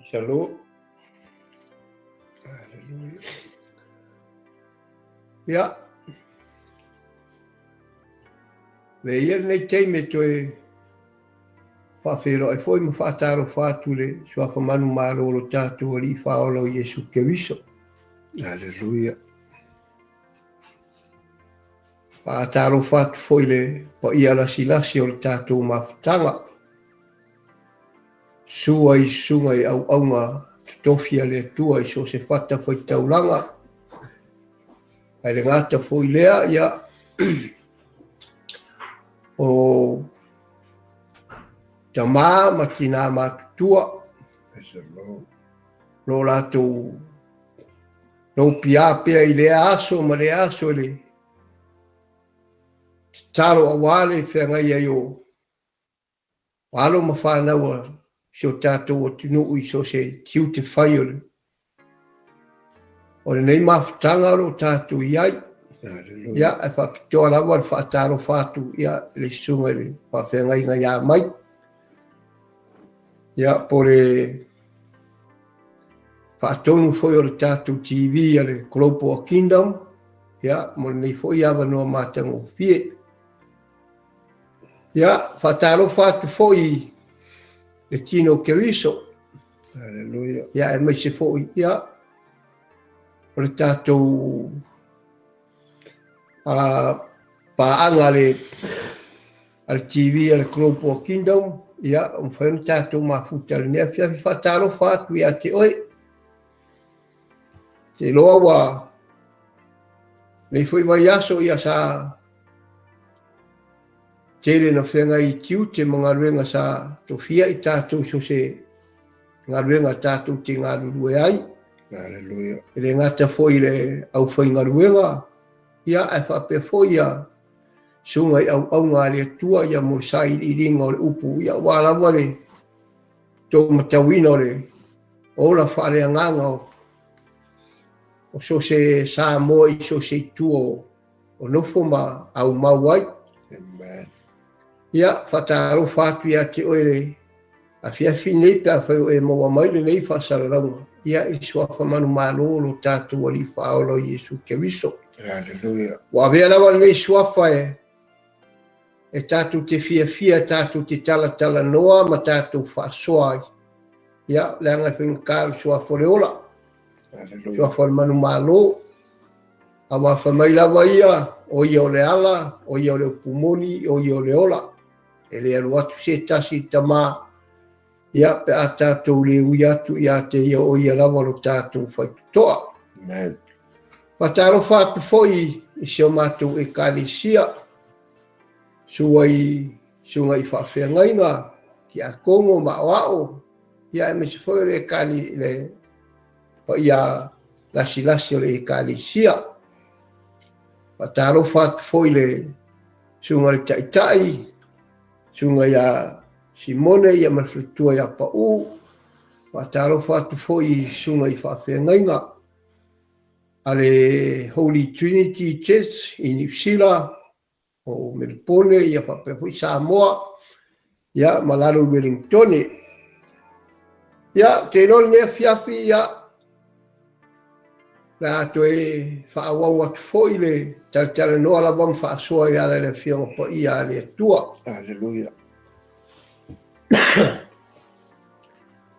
Shalom. Hallelujah. Ja. We hier nei teime toe whawhero ai foi ma whaataro whaatule sua whamanu maroro tātua li whaolo Yesu Keriso. Hallelujah. Whaataro whaatu foi le pa ia lasi o le tātua mawhatanga. Sua I sunga I au aunga tofia le tua I so se whata foi tauranga. Ai le ngata foi lea ia o tamā ma tina matutua. Lo lato lo pia pia I le aso ma le aso le taro awale whengai ai o walo ma whanaua so tātou o tinu I so se tiu te whai ole. O le nei mawhatanga ro tātou iai. Ia e whapitoa lawa le whaataro whātu ia le sunga le whawhengai ngai a mai. Ia po le whaatonu foi o le tātou TV a le Global Kingdom. Ia mo le nei foi awa noa mātango fie. Ia whaataro whātu foi le Tino Keriso. Hallelujah. Ia e mai se foi ia o le tātou paanga le al TV al Global Kingdom ia o whainu tātou mafuta le nea whiawhi whataro whātu ia te oi. Te loa wa nei whai wai aso ia sa tere na whenga I tiu te mga ruenga sa tofia I tātou so se ngā ruenga tātou te ngā rurue ai. Hallelujah. Le ngata foi le au whai ngā ruenga ia e whape foi ia sunga I au ngā le tua ia mo sai I ringa o le upu ia walawa le tō matawina o le ola whare anganga o so se sa moa I so se tua o nofo ma au mawai. Amen. Ia whataro whātu ia te oere a whiawhi nei pia whai e maua mai le nei whasararanga. Ia I sua whamanu mālolo tātua li whaolo Yesu Keriso. Hallelujah. Wa vea lawa nei suafa e tātou te whiawhia, tātou te tala noa ma tātou whaasoa. Ia leanga whengakaru suafa le ola. Hallelujah. Suafa le manu mālo. Awa whamai lawa ia o ia o le ala, o ia o le pumoni, o ia o le ola. E le alu atu se tasi tamā. Ia pe a tātou le ui atu ia te ia o ia lawa lo tātou whaitutoa. Amen. Pataro whātu foi I seo mātou e kālesia. Sunga I whawhengainga ki a kongo ma wao. Ia e mese foi le kāli le pa ia lasi o le kālesia. Pataro whātu foi le sunga le taitai. Sunga ia Simone ia mawhitua ia pa'u. Pataro whātu foi sunga I whawhengainga. Ale Holy Trinity Church I New Zealand o Melbourne ia whapewhi Samoa ia Malalo Wellington ia te rol nea whiawhi ia la ato e whaawau atu foi le tautala noa la wam whaasoa ia le whionga po ia le atua. Hallelujah.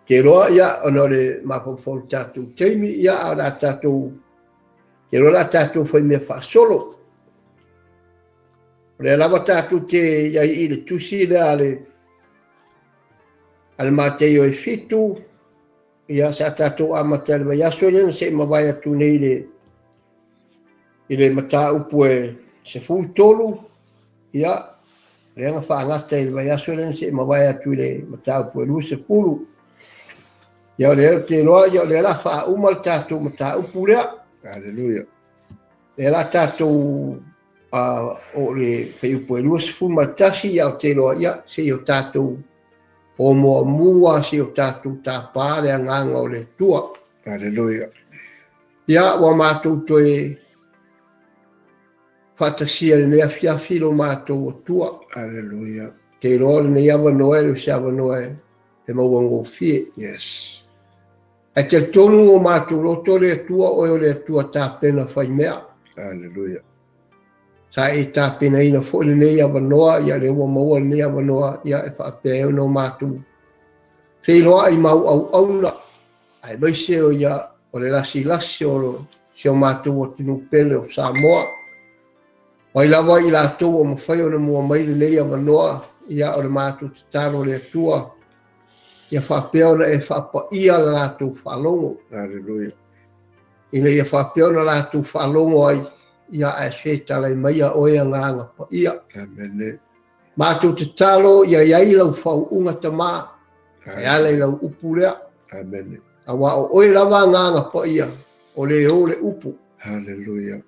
Te roa ia ono le mapofol tātou teimi ia a la tātou Ke rola tātou whai mea whaasolo. Le lawa tātou te iai I le tusi le ale mateo e fitu. Ia sa tātou a mata le maiaso le se mawai atu nei I le mata upu e se tolu. Ia le anga whaangata I le maiaso le se mawai atu le mata upu e lua se pulu. Ia le te loa ia le la wha umal tātou mata upu lea. Hallelujah. E la tātou o le whaiupo e lua sifu matasi ia o te loa ia se o tātou o moa mua se o tātou tā pāre anganga o le tua. Hallelujah. Ia wa mātou toe whatasia le nea whiawhilo mātou o tua. Hallelujah. Te loa le nea awa noe le se awa noe e mauango fie. Yes. e te tonu o mātou roto le tua o le tua tāpena whai mea. Hallelujah. Sa e tāpena ina fo le nei awanoa, ia le ua maua le nei awanoa, ia e whaapea no mātou. Whiloa i mau au auna, ai maise o ia o le lasi o sio mātou o tinu pele o Samoa. Wai lawa i lātou o mawhai o le mua mai le nei awanoa, ia o le mātou te taro le tua, ia whaapea ona e whaapa ia le lātou whalongo. Hallelujah. Ina ia whaapea ona lātou whalongo ai, ia e whetala i maia oea nganga pa ia. Amen. Mātou te talo ia iai lau whau unga ta mā, e ale lau upu lea. Amen. A wa o oe lawa nganga pa ia, o le upu. Hallelujah.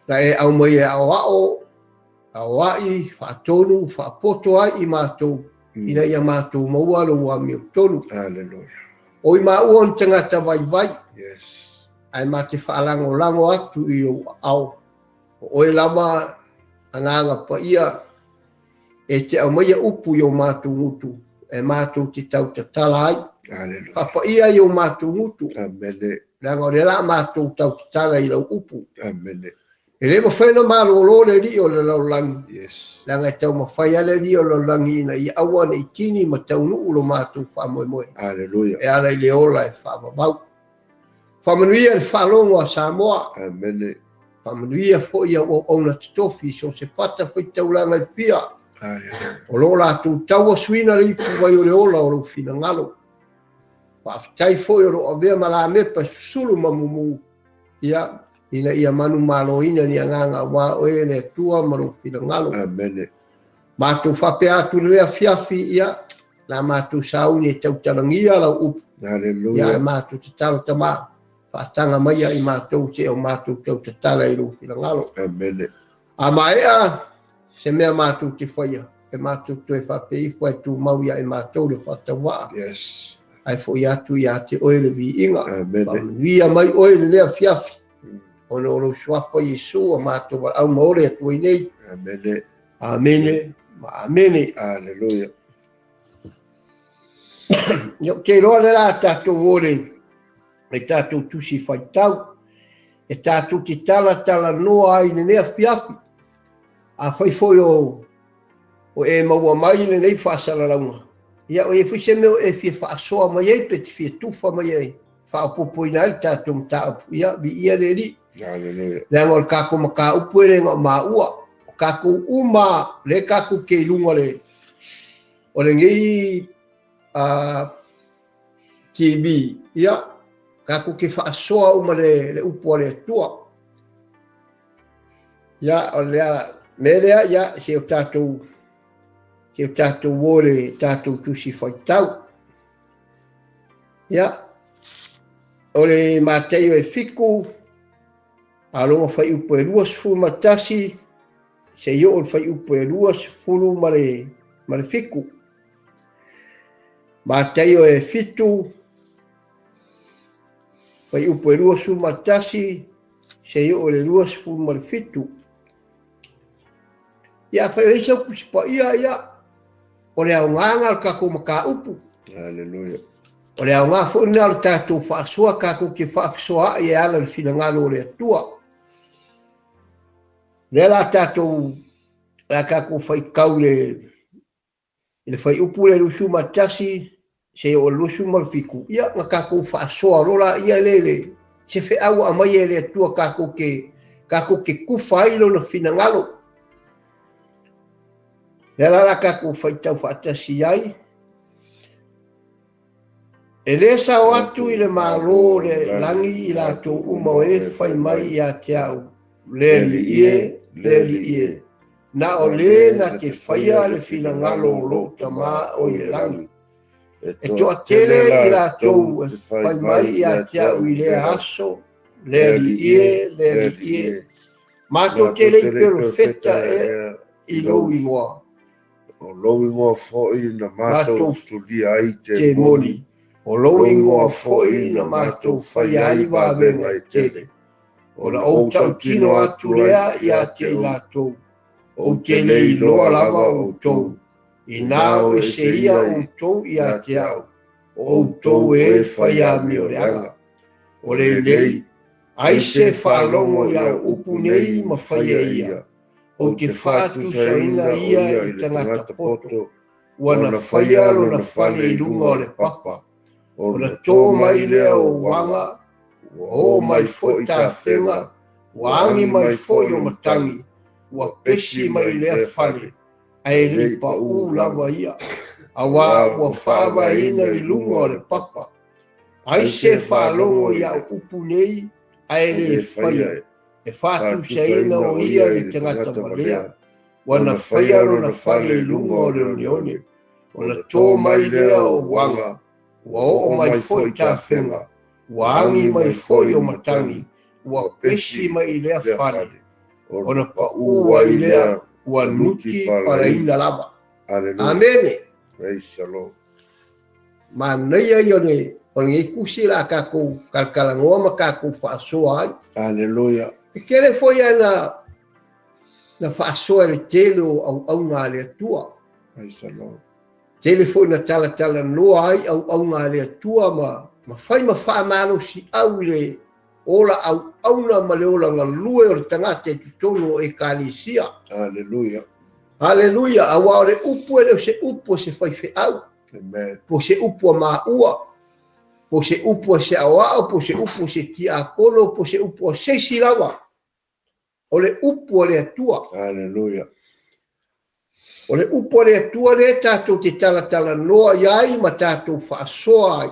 Na e au mai e au ai, whaatonu, whaapoto ai i mātou, ina ia mātou maua lo wa mi tonu. Hallelujah. O i māua on tangata vai. Yes. Ai mā te whaalango atu i o au. O oe lawa nganga pa ia, e te au mai e upu i o mātou ngutu, e mātou te tau te tala ai. Hallelujah. Papa ia i o mātou ngutu. Amen. Ranga o le la mātou tau te tala i lau upu. Amen. E le mawhaina mālo le li o le laulangi. Yes. Ranga e tau mawhaia le li o laulangi ina i aua nei tini ma tau nuu lo mātou whamoe. Hallelujah. E ala i le ola e whamabau. Whamanuia le whalongo a Samoa. Amen. Whamanuia fo ia o ona titofi so se pata whai tauranga i pia. Hallelujah. O lo lātou tau a suina le ipu vai o le ola o lo fina ngalo. Whaafitai fo i o lo avea mala mepa sulu mamumu. Ia. Ina ia manu malo ina ni anganga wa oe le tua maru fina ngalo. Amen. Mātou whape atu lea fiafi ia, la mātou sauni e tau tarangia lau upu. Hallelujah. Ia mātou te talo tamā, whaatanga maia i mātou te o mātou tau te tala i lau fina ngalo. Amen. A maea, se mea mātou te whaia, e mātou tu e whape i whai tu mauia e mātou le whatawaa. Yes. Ai fo i atu i a te oe le vi inga. Amen. Via mai oe le lea fiafi. Ono olo suafa Yesu a mātou au maore atu i nei. Amen. Amene, ma amene. Hallelujah. Yo te roa le la tātou ore, e tātou tusi whaitau, e tātou te tala noa ai ne nea fiafi. A whaifoi o e maua mai ne nei whaasala raunga. Ia o e whise meo e fia whaasoa mai ei, pe te fia tufa mai ei. Whaapopo ina ai tātou mtaapu. Ia, vi ia le ri. Hallelujah. Le angol kako maka upu e renga maa ua. Kako uma, le kako ke lunga le. O le ngei TV, ia. Kako ke whaasoa uma le upu le tua. Ia, o lea, me lea, ia, se o tātou wore, tātou tusi whaitau. Ia. O le māteo e fiku, alonga whai upo e ruas fulu matasi, se io o whai upo e ruas fulu mare fiku. Māteo e fitu, whai upo e ruas fulu matasi, se io o le ruas fulu mare fitu. Ia whai reisa upu sipa ia, o le au nganga al kako maka upu. Hallelujah. O le au ngā whuna o tātou whaasua kako ke whaafisoa i e ala le whina ngalo o le atua. Le la tātou la kako whai kau le whai upu le rusu matasi se o rusu malfiku. Ia ngā kako whaasoa rola ia lele. Se whi au a mai e le atua kako ke kufa ilo na whina ngalo. Le la kako whai tau whaatasi ai. E le sa o atu i le malo le langi i la tō uma o e whai mai i a te au. Leli ie. Na o le na te whaia le whina ngalo lo tamā o i langi. E toa tele i la tō whai mai i a te au i le aso. Leli ie. Mātou tele i perfecta e i lo i ngoa. O lo i ngoa fōi na mātou studia ai te moni. O lo ingoa foi na mātou whai ai wāwenga e tele. O na o tau tino atu lea i a te i lātou. O tele i loa lava o tou. I nāo e se ia o tou i a te au. O tou e whai a mi o reanga. o le nei, ai se whalongo ia upu nei ma whaia ia. O te whātu sa ina ia i tangata poto, wana whaia lo na whale i runga o le papa. O na tō mai lea o wanga, o mai fo i tā whenga, wangi mai fo i o matangi, wa pesi mai lea whale, ai li pa u lawa ia. Awa wa whawa ina i runga o le papa. Ai se whalongo ia upu nei, ai le whaia. E whātu sa ina o ia i tangata malea, wana whaia lo na whale i runga o le unione, o na tō mai lea o wanga, wa o mai fo i tā whenga, wa angi mai fo i o matangi, wa pesi mai lea whale, o na pa ua i lea, wa nuti para ina lava. Amene. Praise the Lord. Ma nei ai o ne kusi la kako kalkalangoa ma kako whaasoa ai. Hallelujah. E kere foi na whaasoa le telo au ngā lea tua. Praise the Lord. Tele foi na tala noa ai au ngā lea tua ma whai ma whaamano si au le ola au na ma le ola ngā lue o le tangata e tutono e kālisia. Hallelujah. Hallelujah. Awa o le upu e leo se upu se whai whi au. Amen. Po se upu a maa ua. Po se upu a se awao, po se upu se tia a kono, po se upu a se silawa. O le upu o le atua. Hallelujah. O le upu o le atua le tātou te tala noa iai ma tātou whaasoa ai.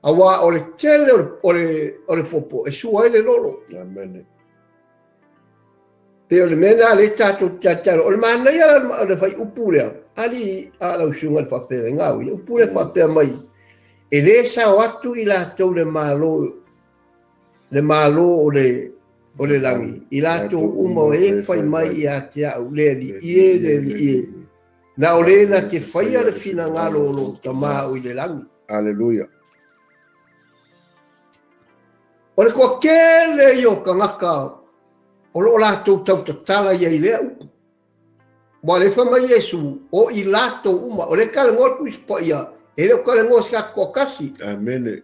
Awa o le tele o le popo e sua ele lolo. Amen. Pe o le mena le tātou tātaro. O le mana ia o le whai upu lea. Ali ala usunga le whawhera ngau. Upu le whawhera mai. E le sa o atu i lātou le malo o le langi. I lātou uma o e whai mai i a te au le li ie. Na o le na te whaia le fina ngalo o lo ta maa o i le langi. Hallelujah. O le kua kele i o ka ngaka o lo lātou tau tatala i lea upu. Wa le whama Yesu o i lātou uma. O le kale ngotu ispa ia. E leo kale ngoa ska kua kasi. Amen.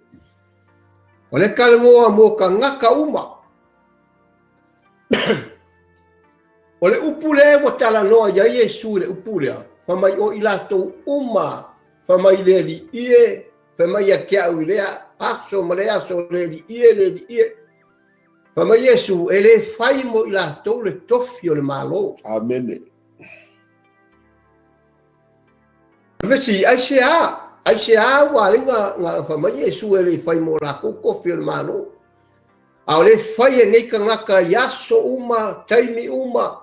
O le kale ngoa mo ka ngaka uma. O le upu le mo tala noa ia Yesu le upu lea. Whamai o i lātou uma. Whamai le li ie. Whamai a kia ui lea. Aso ma le aso le li ie. Whamai Yesu e le whai mo i lātou le tofi o le malo. Amen. Vesi, ai se a wale ngā whamai Yesu e le whai mo la kofi o le malo. A o le whai e nei ka ngaka yaso uma, taimi uma,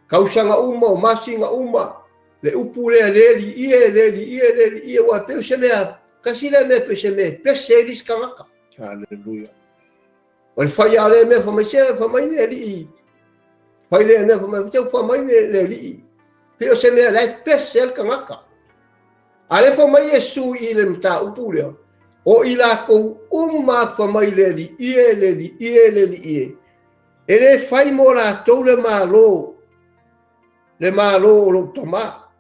kausanga uma, o masinga uma, le upu lea le li ie, wa teo se lea, kasi lea me pe se me, pese e lis ka ngaka. Hallelujah. O le whai a le me whamai se le whamai le li i. Whai le me whamai, teo whamai le li i. Peo se me le pese el ka ngaka. A le whamai Yesu i le mta upu lea. O i la kou uma whamai le li ie. E le whai mo la tau le malo o lo toma.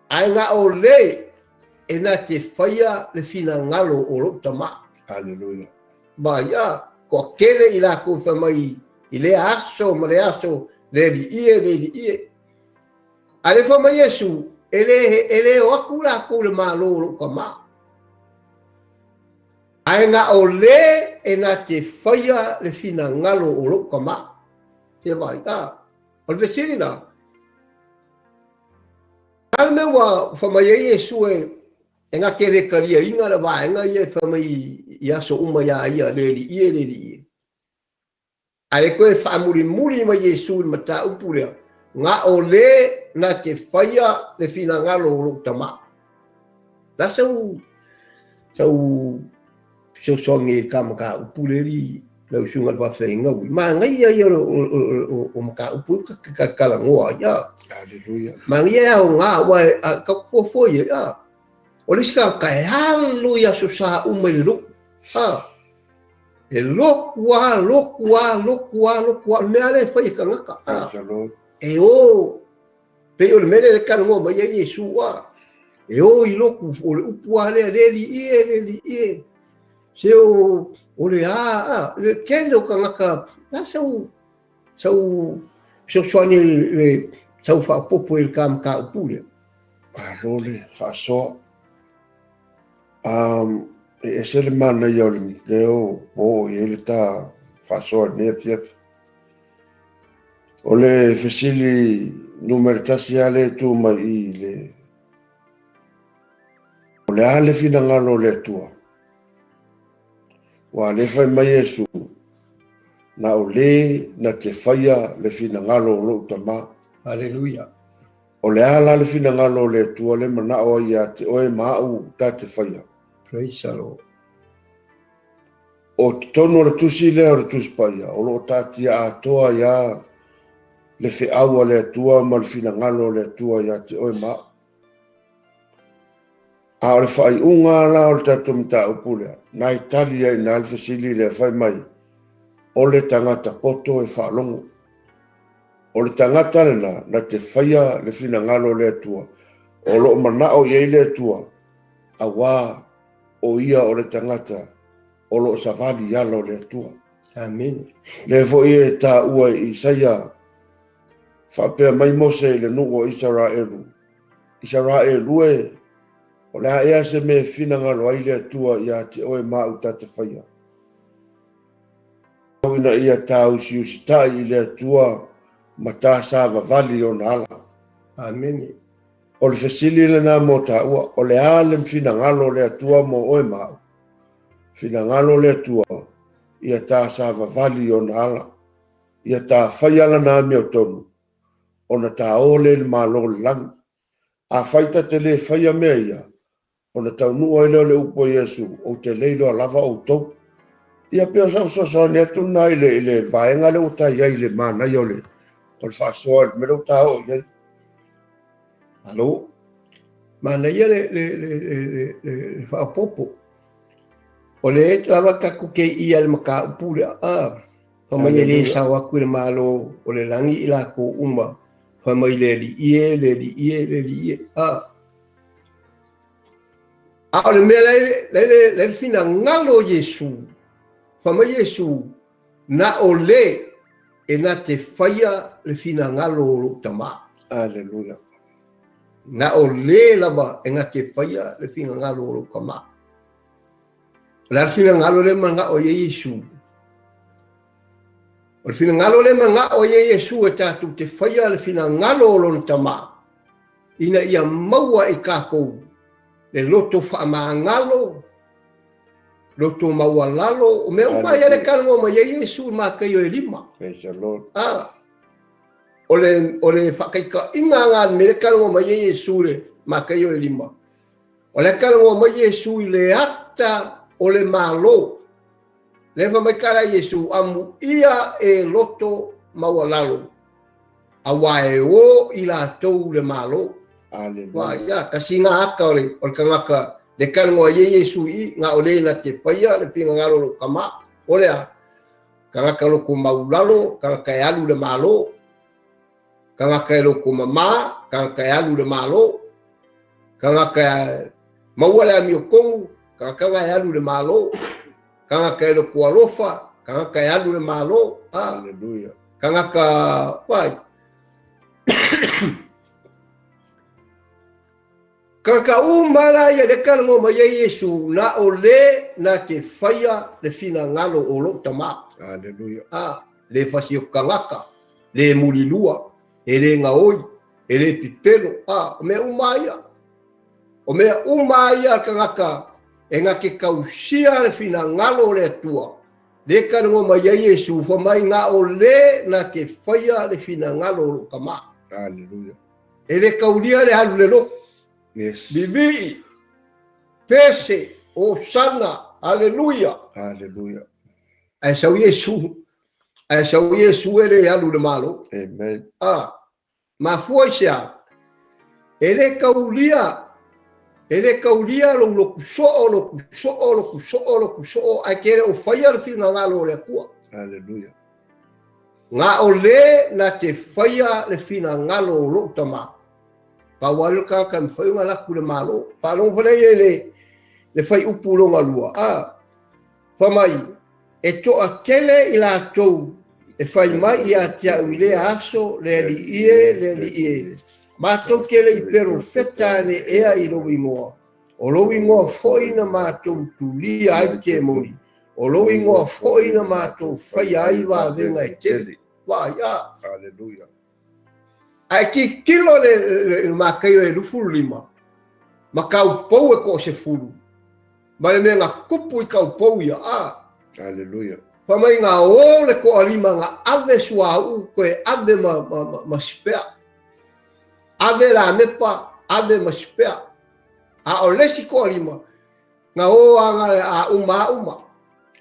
Ai ngā o le e na te whaia le fina ngalo o lo toma. Hallelujah. Ma ia, ko kele i la kou whamai i le aso, ma le aso le li ie. A le whamai Yesu, e le o aku la kou le malo o lo toma. Ai ngā o le e nā te whaia le fina ngalo o lo kama. Te vai, o le vesiri nā. Ai me wa whamai e Yesu e ngā kere karia inga le wā, ngā i e whamai i aso uma ia le li ie. Ai koe whaamuri ma Yesu i mata upurea. Ngā o le nā te whaia le fina ngalo o lo tama. Nā sau songi ka upuleri la usunga va fenga ma ngai ia o maka upu ka kala ngoa ya. Hallelujah. Ma ngai o nga wa ka ko fo ya o le ska ka hallelujah so sa umelu ha e lokua me ale fa ka ngaka e o pe o le mele le ka ngoa ma ia Yesu wa e o i loku o le upu ale le li ie Seo o le le kele o kangaka na sau soani le sau whaapopo i le ka upule. Lole, whaasoa. E se le mana i au le leo o i le tā whaasoa nea fiaf. O le fesili numeritasi ale tu mai i le o le ale fina ngalo le tua. Wa le fai mai Yesu na o le na te whaia le fina ngalo lo tama. Hallelujah. O le ala le fina ngalo le tua le mana o ia te oe mau ta te whaia. Praise the Lord. O tono le tusi le o le tusi paia. O lo tatia atoa ia le fe aua le tua ma le fina ngalo le tua ia te oe mau. A o le whai unga la o le tatu mta upulea. Na Italia i na alfasili le whai mai. O le tangata poto e whalongo. O le tangata lena na te whaia le fina ngalo le tua. O lo manao iei le tua. A wā o ia o le tangata. O lo savali yalo le tua. Amen. Le fo ie ta ua i Isaia. Whapea mai mose le nungo Israelu. Israelu e. O le haea se me fina ngalo ai le tua ia te oe mau ta te whaia. O ina ia ta usi usi ta i le tua ma ta sa vavali o na ala. Amen. O le fesili le na mo ta ua. O le ale fina ngalo le tua mo oe mau. Fina ngalo le tua ia ta sa vavali o na ala. Ia ta whaia la na mi o tonu. O na ta ole le malo le lang. A whaita te le whaia mea ia. O na tau nua ele o le upo Yesu, o te leilo a lava o tau. Ia pia sa ni atu na ile vaenga le uta ia ile mana i ole. O le whaasoa, me le uta o iai. Alo? Mana ia le whaapopo. O le e lava kaku ke ia le maka upule whamai e le sa waku le malo o le langi i la ko uma. Whamai le li ie. A le mea le fina ngalo Yesu. Whamai Yesu na o le e na te whaia le fina ngalo lo tama. Aleluia. Na o le lava e na te whaia le fina ngalo lo tama. La fina ngalo le manga o Yesu. O le fina ngalo le manga o Yesu e tatu te whaia le fina ngalo lo tama. Ina ia maua i kākou. Le loto whaamangalo, loto maualalo, o mea umai ele kalongo ma Yesu ma kaio e lima. Praise the Lord. O le whakaika inga ngā me kalongo ma Yesu le ma kaio e lima. O le kalongo ma Yesu i le ata o le malo. Le whamaikara Yesu amu ia e loto maualalo. Awa e o i la tau le malo. Wah ya kasi nga aka ole o kangaka le kalongo ye Yesu i nga ole na te paia le pinga ngalo lo kama ole a kangaka lo ko maulalo kangaka e alu le malo kangaka lo ko mama kangaka e alu le malo kangaka mauale mi kongu kangaka e alu le malo kangaka lo ko alofa kangaka e alu le malo Hallelujah. Kangaka wai Kaka umala ya le kalongo ma Yesu na ole na te whaia le fina ngalo o lo tama. Hallelujah. Le fasio kangaka, le mulilua, e le ngaoi, e le pipelo. O mea umaya. O mea umaya kangaka e ngake kausia le fina ngalo le atua. Le kalongo ma Yesu whamai nga ole na te whaia le fina ngalo o lo tama. Hallelujah. E le kaulia le halu le lo. Yes. Bibi, pese, osana, aleluia. Hallelujah. Ai sau Yesu ele alu de malo. Amen. Ma foi sia. Ele kaulia lo kuso ai kere o fire fina ngalo le kua. Hallelujah. Nga ole na te fire le fina ngalo lo tama. Pawal ka kan fai ngala ku le malo. Palong fai le fai upulong alua. Famai, e toa tele ila tou, e fai mai ia tia uile aso, le li ie. Mātou kele I pero feta ne ea I lowi ngoa. O lowi ngoa foi na mātou tulia ai te moni. O lowi ngoa foi na mātou fai ai wa venga e tele. Wa ia. Hallelujah. Ai ki kilo le makaio e lufu lima. Ma kau pou e ko se fulu. Ma le mea ngā kupu I kau pou ia a. Hallelujah. Pamai ngā o le ko alima ngā ave sua u koe ave ma spea. Ave la mepa, ave ma spea. A o lesi ko alima. Ngā o a uma.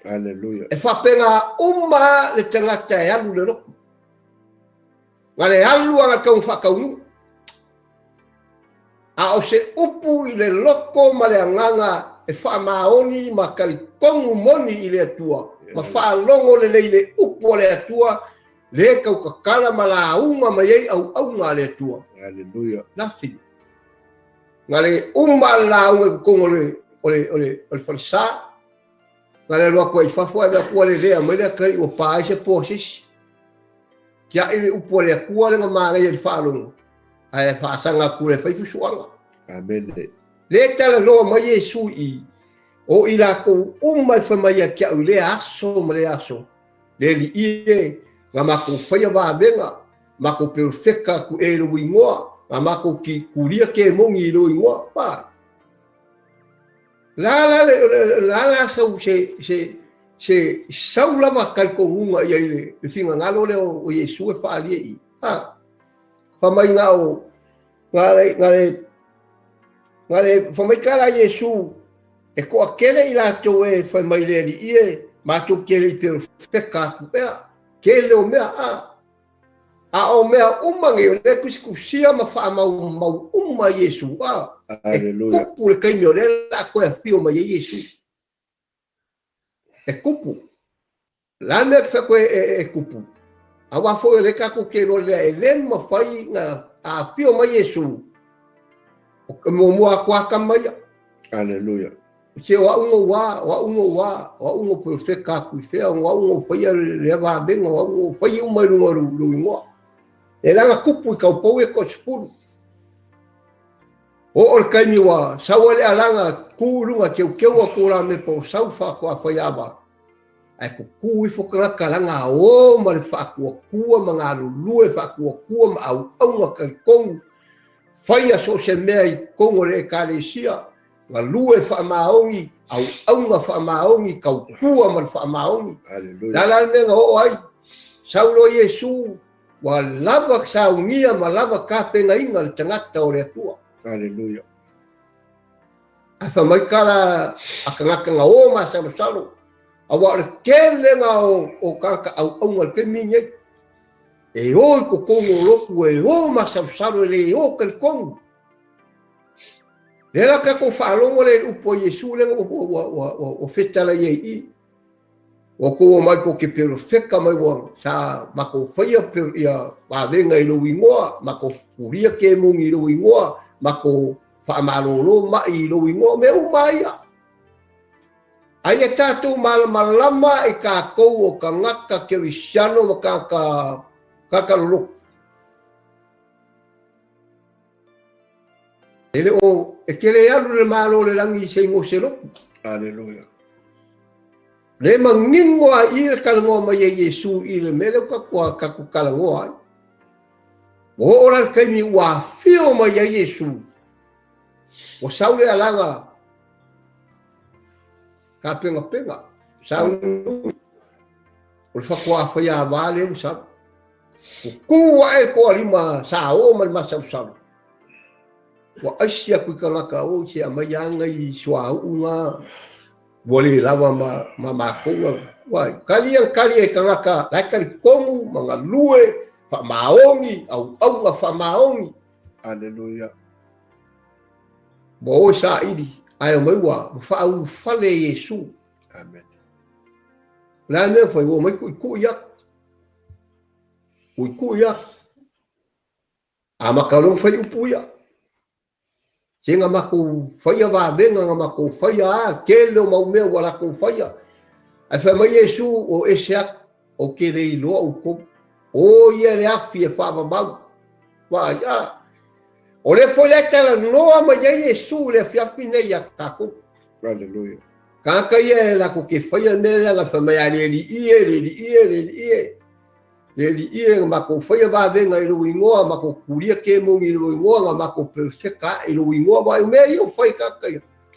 Hallelujah. E whapenga uma le tangata e alu le roku. Ngā le alu anga kau whakaunu. A o se upu I le loko ma le anganga e whaamaoni ma kari kongu moni I le atua. Ma whaalongo le leile upu le atua. Le kau kakala ma la aunga ma yei au ngā le atua. Hallelujah. Nothing. Ngā le umma la aunga kongo le whalisa. Ngā le roa koe I whafua e mea kua le rea mai le kari o pāi se pōsis. Kia I le upu le akua le ngā māngai e whaalongo. Ai whaasanga kure whaifusuanga. Amen. Le tala loa mai e sui o I la kou umai whamai a kia u le aso ma le aso. Le li ie ngā mako whaia wābenga. Mako perfeka ku e lo ingoa. Ngā mako ki kuria ke mongi lo ingoa. Pa. La sau se sau lava kai ko unga ia ile. E whinga ngalo le o Yesu e whaalia I. Ha. Whamai ngā o ngā le whamai kala Yesu e ko akele I lātou e whamai le li ie mātou kele I perfeka ku ea. Kele o mea a. A o mea umangi o le kusikusia ma wha mau uma Yesu a. Hallelujah. E kupu le kaimi o le la koe a whio ma Yesu. E kupu. La mea kwa koe e kupu. A wafo e le kako ke no le e le ma whai ngā a whio ma Yesu. O ke mua kua kamaya. Hallelujah. Se wa ungo perfeka ku fea, wa ungo whaia le wa benga, wa ungo whaia umarunga ruingoa. E langa kupu I kau pou e ko spuru. O le kaimi wa, sawa le alanga kūrunga keu a kōra me po sauwha ko a whaiawa. Ai ko kū I whakaraka langa o ma le whakua kua ma ngā lulue whakua kua ma au aunga karikongu. Whaia so se mea I kongo le kālesia. Ngā lue whaamaongi, au aunga whaamaongi, kau kua ma le whaamaongi. Hallelujah. Nala menga o ai, saulo Yesu, wa lava saungia ma lava kāpenga inga le tangata o le atua. Hallelujah. A whamai kala a kangakanga o ma samasalo. A wa le kelenga o kaka au aunga le keminye. E oi ko kongo loku e o ma samasalo le o kalikongu. Le la ka ko whaalongo le upo Yesu le o whetala I. O ko mai ko ke pero wheka mai wa sa mako whaia ia wāwenga I lo ingoa, mako kuria ke mongi I lo ingoa, mako whaamalolo mai I lo ingoa, me umaia. Ai e tātou malama I ka kou o ka ngaka ke wisiano ma kakalolo. Ele o e kele alu le malo le langi se ingo se loku. Hallelujah. Le mangingoa I le kalangoa mai e Yesu I le mele kakua kaku kalangoa ai. O ora le kaimi ua whio mai e Yesu. O saule alanga ka penga. Saule o le whakua whaia wale o sa. O kua e ko alima sa o mal masa usalo. Wa asia ku kalaka o se mai anga I swa unga wole lava ma ko wa kali e kalaka la kali kongu manga lue fa maongi au fa maongi. Hallelujah. Bo sa idi ai mai wa fa au fale Yesu. Amen. La ne foi wo mai ku ya ama kalong foi upu ya. Singa mako whaia wā benga ngā mako whaia a, kele o mau mea wala ko whaia. ai fa mai Yesu o esak o ke le lo o ko o ia le afi e fa ba wa ya o le foi le tala no ma Yesu le fiafi nei ya ka ko Hallelujah. ka ia la ko ke fa ia ne la fa mai ale li ie ma ko fa ia ba venga i lo ingoa ma ko kuria ke mo i lo ingoa ma ko perfeka i lo ingoa ba me io fa ka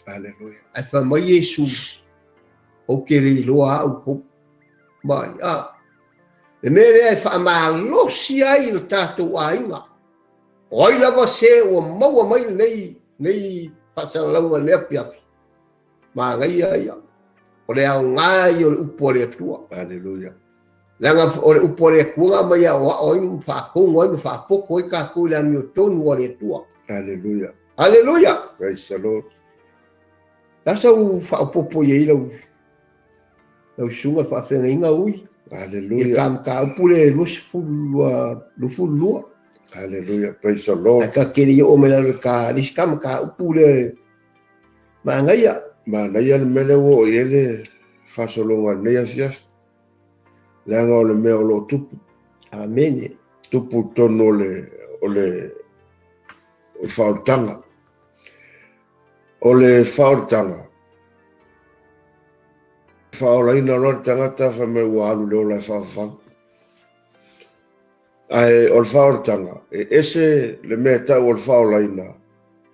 Hallelujah. ai fa mai Yesu o ke le lo a o ko mai e me le fa ma lo si ai lo tato ainga oi lava se o mau mai nei fa sa lava le pia ma ngai ia o le au ngai o upo le tua Hallelujah. langa o le upo le kunga mai o i fa ko ngoi fa poko i ka ko le mi tonu o le tua Hallelujah. hallelujah Praise the Lord. tasa u fa popo ye lo sunga fa fenga ui Hallelujah. kam ka upule lu fulu Hallelujah. Praise the Lord. ka kiri o me la ka diskam ka upule ma ngai ia Ma na ia le mele wo ele fa solonga ne fias. Langa o le me o lo tupu. amen Tupu tono o fautanga. O le fautanga. Faolaina lo tangata fa me wa alu le o la fa. Ai o le fautanga. E ese le me ta o le faolaina.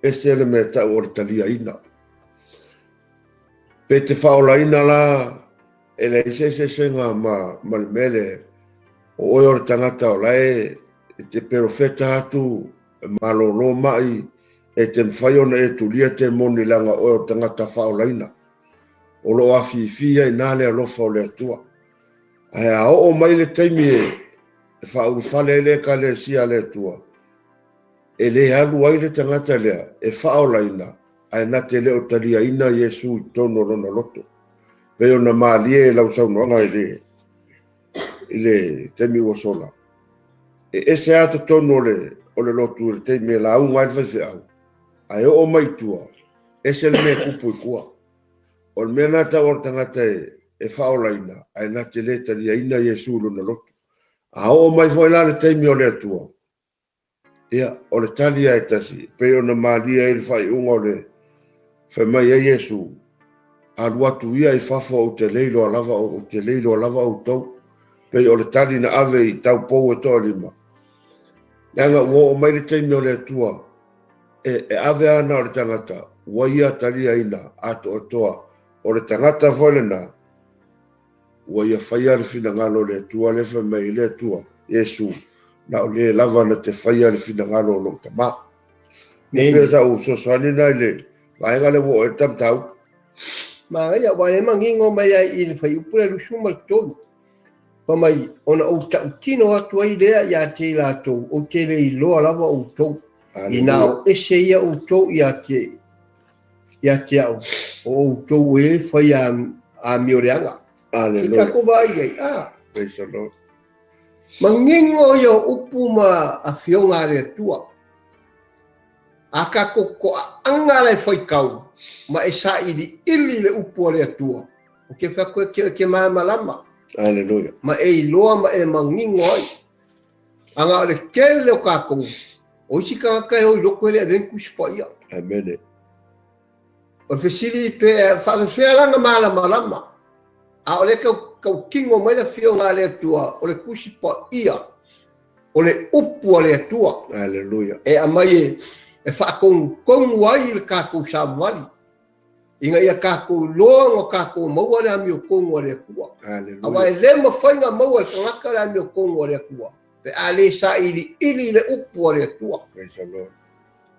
Ese le me ta o le taliaina. Pe te faolaina la e le se senga ma le mele o oi o le tangata o lae e te perofeta atu malolo mai e te mwhaiona e tulia te moni langa oi o tangata faolaina o lo awhiwhia i nale alofa o le atua ai a o mai le taimi e whaurufale le ka le sia le atua e le alu ai le tangata lea e faolaina ai na te leo talia ina Yesu i tono rona loto. Peo na maalie lau saunoanga i le temi wasola. E ese ata tono o le lotu le temi la au ngai fai au. Ai o mai tua. Ese le mea kupu i kua. O le mea nata o tangata e faolaina. Ai na te le talia ina Yesu rona loto. A o mai foi la le temi o le atua. Ia, o le talia e tasi. Peo na maalie e le fai unga o le fa mai e Yesu alu atu ia i fafo o te leilo alava o tau pei o le tali na ave i tau pou e toa lima nanga ua o mai le teimi o le atua e ave ana o le tangata ua ia talia ina ato o toa o le tangata foilena ua ia whaia le finangalo le atua le fa mai le atua Yesu na o le lava na te whaia le finangalo o lo tama ni pesa o sosoani na le vaenga le wo e tam tau ma ia wa le mangingo mai ai i le fai upule lu suma tonu pa mai ona o ta tino atu ai lea ia te la to o te le loa lava o to i nao ese ia o to ia te au o to e fai a mioreanga Hallelujah. ika ko vai ai Praise the Lord. mangingo ia upu ma a fionga le tua aka ko anga le fai kau ma e sa ili le upu le atua o ke fa ke malama Hallelujah. ma e loa ma e mangingo ai anga le kele o kako o si ka o loko le ren ku spoia Amen. o fesili pe fa langa malama a o le ka kingo mai le fio nga le atua o le kusi pa ia o le upu le atua Hallelujah. e amai e fa kon wai le kako sa vali inga ia kako longo kako maua le ami o kongo le kua Hallelujah. awa e le mawhainga maua e kangaka le ami o kongo le kua pe a le sa ili le upu le tua Praise the Lord.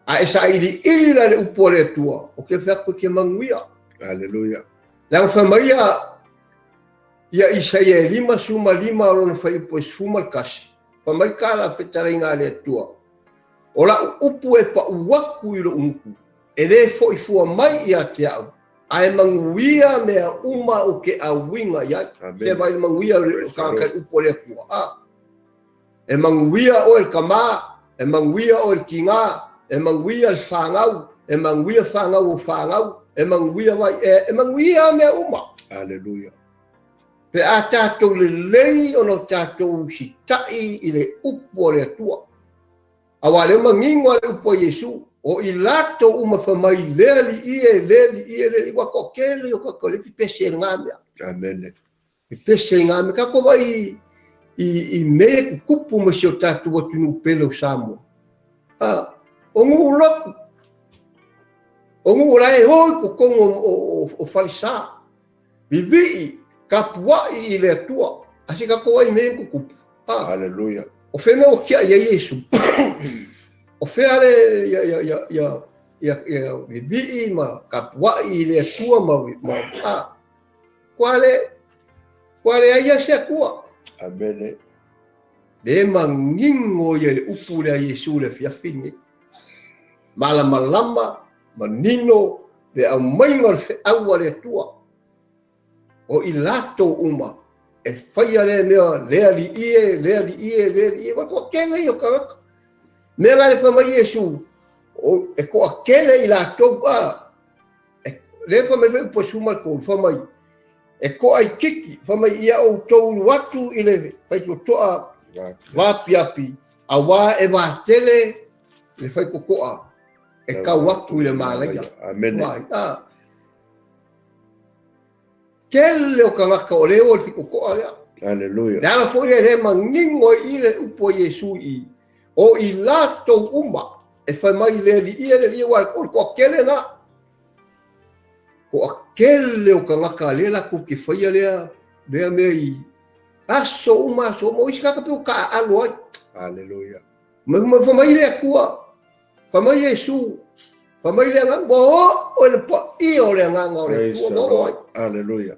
a e sa ili le upu le tua o ke whako ke manguia Hallelujah. lang whamaia ia Isaia 5:5 o na whai po sfuma kasi whamarikala whetarainga le tua o la upu e pa uaku i lo unku e le fua mai ia te au ai manguia mea uma o ke awinga ia te vai manguia o ka upu le kua e manguia o el kama e manguia o el kinga e manguia el whangau e manguia whangau o whangau e manguia vai e manguia mea uma Hallelujah. Pe a tātou le lei ono tātou si tai i le upo le atua. Awa le mangingo le upo Yesu. O i lato uma whamai lea li ie wako kele o kako le pipese ngamea. Amen. Pipese ngamea. Kako wai i mea kupu ma si o tātou watunu pelo Samoa. O ngu loku. O ngu rai hoi ko kongo o falisa. Vivi ka puai i le atua. Asi kako wai mea kupu. Hallelujah. O whena o kia ia Yesu. O whea le ia vivi ma ka puai le atua ma Kwa le aia se kua. Amen. Le mangingo ia le upu le Yesu le fiafini. Malama manino le amainga le aua le atua. O i lato uma. E whaia le mea lea li ie. Wako kele i o karaka. Mea la le whamai Yesu. E ko a kele i lato ba. Le whamai le upo suma ko whamai. E ko ai kiki. Whamai ia o touru watu i le. Whai ko toa. Wapiapi. A wā e wā tele. Le whai ko koa. E kau watu i le mālaia. Amen. Kele o ka ngaka o leo le ko koa lea. Hallelujah. Le ala fo le mangingo i le upo Yesu i. O i lato uma. E whamai le li ia wai ko kele nga. Ko kele o ka ngaka lela ko ki whaia lea mea i. Aso uma so mo isi kaka piu ka alo ai. Hallelujah. Ma whamai le kua. Whamai Yesu. Whamai le nga. O le pa i o le nga o le kua mo ai. Hallelujah.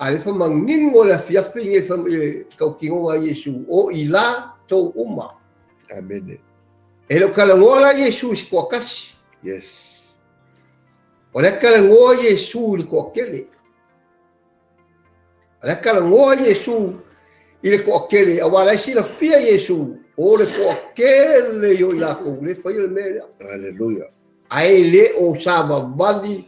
Ale whamangingo le fiafinge whamai kau kingonga Yesu. O i la tau uma. Amen. E lo kalangoa la Yesu isi kua kasi. Yes. O le kalangoa Yesu i kua kele. Le kalangoa Yesu i le kua kele. Awala isi la fia Yesu. O le kua kele yo i lako. Le whaia le mea. Hallelujah. Ai le o sama mali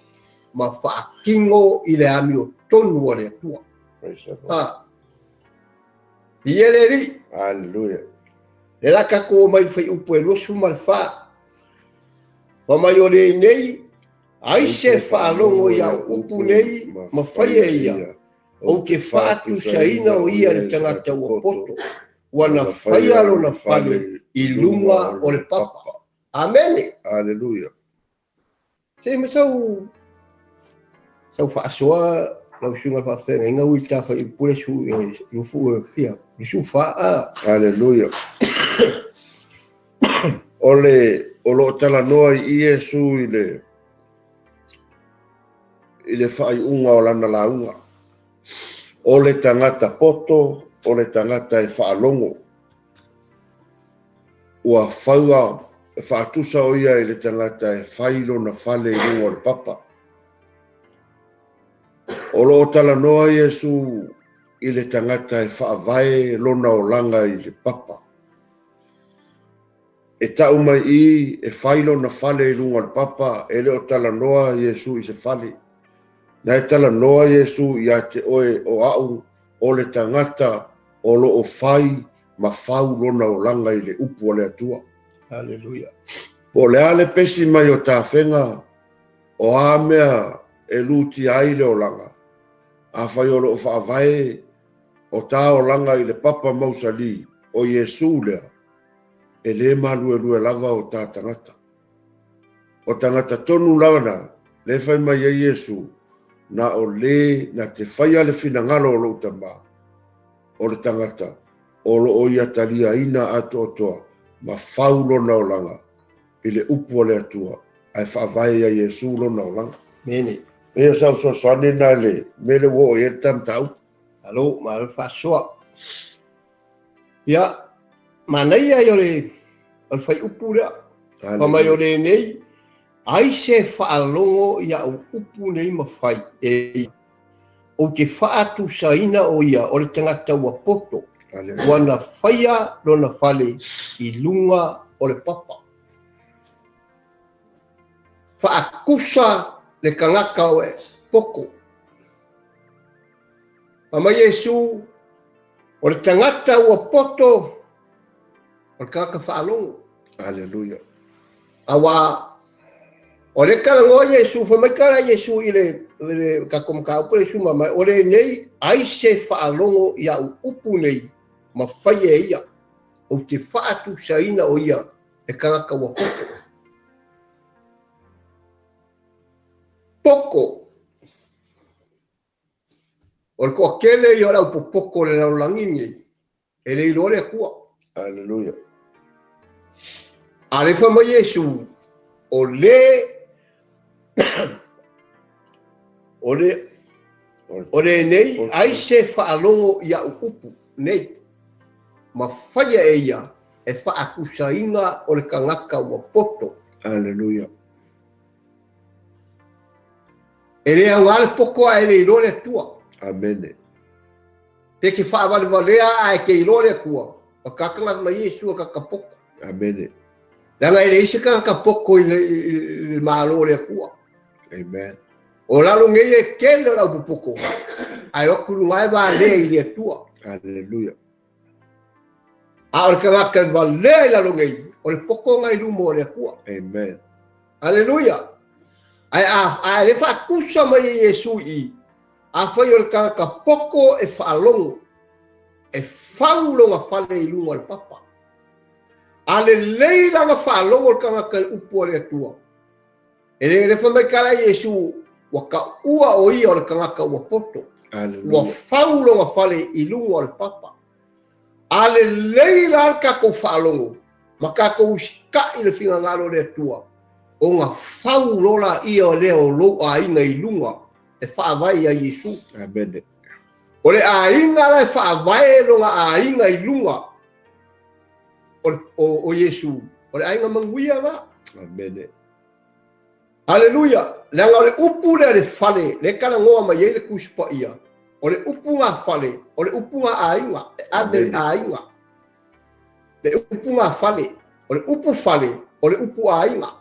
ma whaakingo i le ami o tonu o le atua. Praise the Lord. I ele ri. Hallelujah. Le laka ko mai whai upo e losu ma le wha. Wa mai o le nei. Ai se whaalongo i au upu nei ma whaia ia. O ke whaatu saina o ia le tangata ua poto. Wana whaia lo na whale i lunga o le papa. Amen. Hallelujah. Se me sau whaasoa lau sunga whaafenga. Inga ui ta whai upure su i ufu e fia. I su whaa. Hallelujah. O lo tala noa i Yesu i le whai unga o lana la unga. O le tangata poto, o le tangata e whaalongo. Ua whaua, e whaatusa o ia i le tangata e whailo na whale i runga o le papa. O lo tala noa Yesu i le tangata e whaavae lona o langa i le papa. E tau mai i e whailo na whale i runga o le papa, e le o tala noa Yesu i se whale. Na e tala noa Yesu i a te oe o au o le tangata o lo o whai ma whau lona o langa i le upu o le atua. Hallelujah. O le ale pesi mai o tā whenga o a mea e luti aile o langa. A whai o lo o whaavae o tā o langa i le papa mausali o Yesu lea. E le malu e lue lava o tā tangata. O tangata tonu lawana le whai mai e Yesu. Na o le na te whaia le whina ngalo o lo utama. O le tangata. O lo o ia talia ina ato toa. Ma whaulo na o langa. I le upu o le atua. Ai whaavai a Yesu lo na o langa. Mene. Mea sau so sane na le. Mele wo o e tam tau. Alo, ma le whasoa. Ia. Manai ai o le. Al whai upu lea. Pamai o le nei. Ai se whaalongo ia o upu nei mawhai e o ke whaatu saina o ia o le tangata ua poto. Wana whaia rona whale i lunga o le papa. Whaakusa le kangaka o e poko. Mama Yesu, o le tangata ua poto, o le kaka whaalongo. Hallelujah. Awa, o le kalangoa Yesu, whamaikara Yesu i le kakomaka upo Yesu mama, o le nei, ai se whaalongo ia upu nei, ma whai e ia, o te whaatu saina o ia, e kangaka ua poto. Poko. O le koa kele i o lau popoko le lau langini, e le ilo le kua. Hallelujah. A le whama Yesu, o le nei, ai se whaalongo ia upu nei, ma whaia e ia, e whaakusainga o le kangaka ua poto. Hallelujah. E le au ngale poko a e le ilo le tua. Amen. Te ke whaawaliwalea a e ke ilo le kua, o kakanga ma Yesu o kakapoko. Amen. Langa e le isi kakapoko i le maalo le kua. Amen. O lalo ngei e kele lau pupoko, ai okuru ngai wa le i le tua. Hallelujah. A o le kangaka wa le i lalo ngei, o le poko ngai lumo le kua. Amen. Hallelujah. Ai le whaakusa mai Yesu i, a whai o le kangaka poko e whaalongo, e whaulonga whale i lumo le papa. A le leilanga whaalongo le kangaka upo le tua. E le whamaikara Yesu, waka ua o ia o le kangaka ua poto. Ua whaulonga whale i lumo le papa. A le leila kako whaalongo, ma kako uska i le whinga ngalo le tua. O ngā whaulola ia o leo lo a inga i lunga, e whaavai a Yesu. Amen. O le a inga la e whaavai ronga a inga i lunga, o Yesu. O le a inga manguia nga. Amen. Hallelujah. Langa o le upu le whale, le kala ngoa ma ye le kuspa ia. O le upu ngā whale, o le upu ngā a inga, e ade a inga. Le upu ngā whale, o le upu whale, o le upu a inga.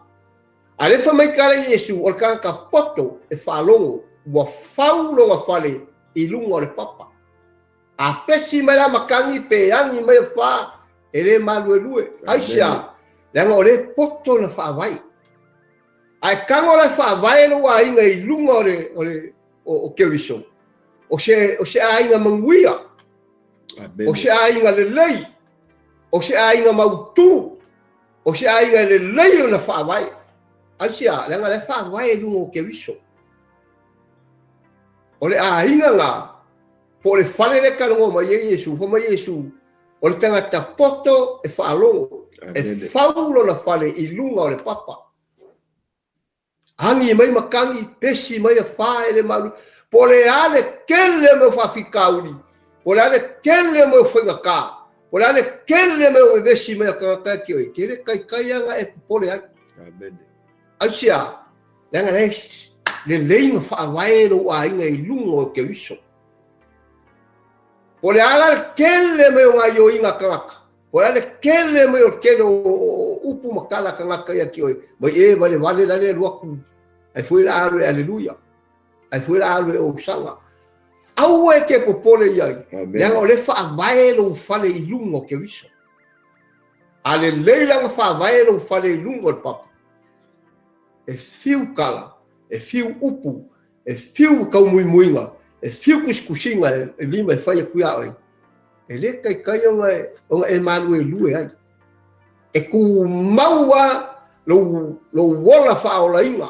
A le whamaikara Yesu, o le kangaka poto e whalongo, ua whaulonga whale i lunga o le papa. A pesi mai la makangi pe angi mai wha, e le malue lue. Aisha, langa o le poto na whaavai. Ai kango le whaavai lo a inga i lunga o Keriso. O se a inga manguia. O se a inga le lei. O se a inga mautu. O se a inga le lei o na whaavai. Asia, langa le whaavai lunga o Keriso. O le a inga ngā, po le whale le karongo ma Yesu, ho ma Yesu, o le tangata poto e whaalongo, e whaulo na whale i lunga o le papa. Hangi mai makangi, pesi mai a whae le maru, po le ale kele me whawhikauri, po le ale kele me whengaka, po le ale kele me vesi mai a kangaka ki oi, kere kai anga e pole ai. Amen. Aisia, langa le leinga whaavaero a inga i lunga o Keriso. Po le ala kele me o ngai o inga kangaka. Po le ala kele me o kele o upu makala kangaka ia ki oi. Mai e vale vale lale luaku. Ai fui la alu e aleluia. Ai fui la alu e o sanga. Au e ke popole iai. Leanga o le whaavaero fale i lunga o Keriso. Ale leilanga whaavaero fale i lunga o papa. E fiu kala. E fiu upu, e fiu kaumuimuinga, e fiu kuskusinga, e lima e whaia kuia oi. E le kai o e manu e lue ai. E ku maua lo wola whaola inga,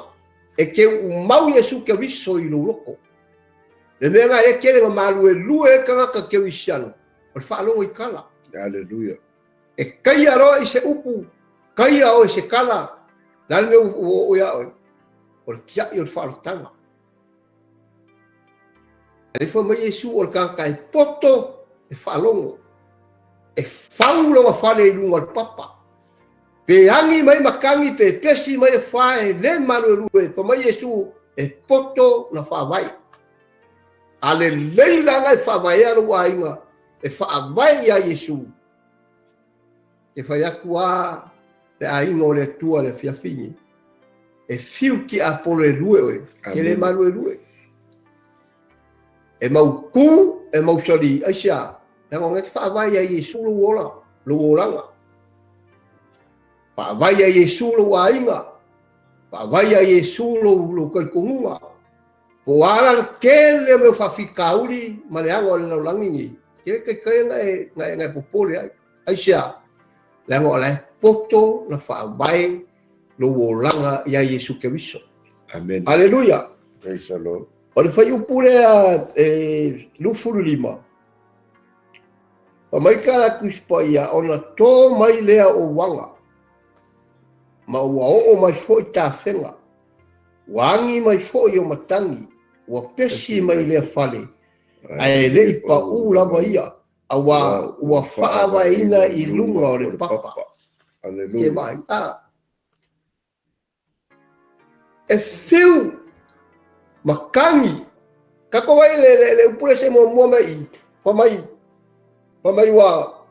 e ke u mau Yesu ke wiso i lo loko. Le mea ngā e kere ngā manu e lue e kangaka ke wisiano, o le whaalongo i kala. Hallelujah. E kai aroa i se upu, kai o i se kala, nal me o ia oi. O le kia i o le whaalotanga. E le wha Yesu o le kangaka e poto e whaalongo. E whaulonga whale i lunga le papa. Pe angi mai makangi pe pesi mai e whae le malu e lue. Wha Yesu e poto na whaavai. A le leilanga e whaavai aru a inga. E whaavai a Yesu. E whaiaku a le a inga o le tua le fiafini. E fiu ki a polo e lue oe, ke le malu e lue. E mau ku, e mausali asia na nge fa vai ya Yesu lo wola fa vai ya Yesu lo wainga fa vai ya Yesu lo kalkunga po ala kele me fa fikauli maleango lo langi ke ngai popole asia la ngole poto na fa vai lo wolanga ya Yesu Kristo. Amen. Haleluya. Praise the Lord. Ora fai upule a lufuru lima. Pa mai kala kuspaia ona to mai lea o wanga. Ma ua o mai fo ta fenga. Wangi mai fo o matangi. Ua pesi mai lea fale. Ai le pa ula ia. Awa ua faa ina I lunga o le papa. Hallelujah. Ke mai e fiu makangi kako wai le upule se mo mai pa mai wa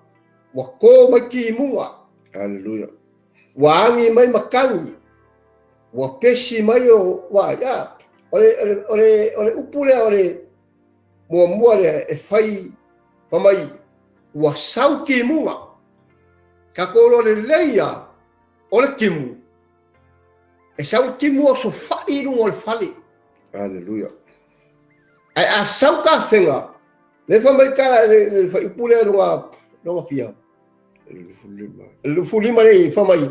ko mai ki munga. Hallelujah. Wangi mai makangi wa pesi mai o wa ya ole upule ole mo le e fai pa mai wa sau ki munga kako le leia ole kimu e sau kimu o so fai rungo le fale. Hallelujah. Ai a sau ka fenga le fa mai ka le fa ipule no fia le fulima le fa mai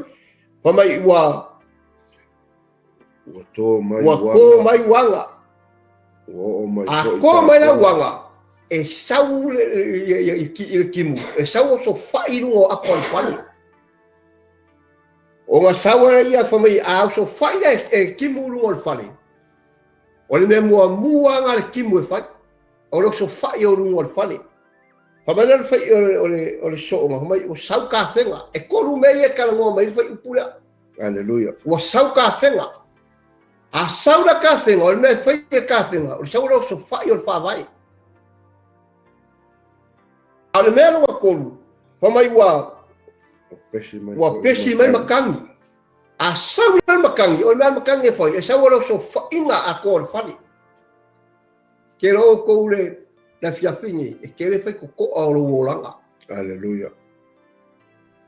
wa to mai ko mai wanga o mai ko mai la wanga e sau le kimu e sau so fai rungo a ko fale o nga sawa ia fa mai a so fai e kimu rungo le fale. O le mea mua ngā le kimu e whai. O le so whai o rungo le whane. Whamana le whai o le soonga. Whamai o sau ka whenga. E koru mei e kalangoa mai le whai upulea. Hallelujah. O sau ka whenga. A sau la ka whenga. O le mea whai e ka whenga. O le sau la so whai o le whawai. A le mea runga koru. Whamai ua pesi mai makangi. A sau la makangi, o le makangi e whai, e sau ala so whainga a kō le whani. Ke rau kou le na whiawhingi, e ke le whai ko a o lo wolanga. Hallelujah.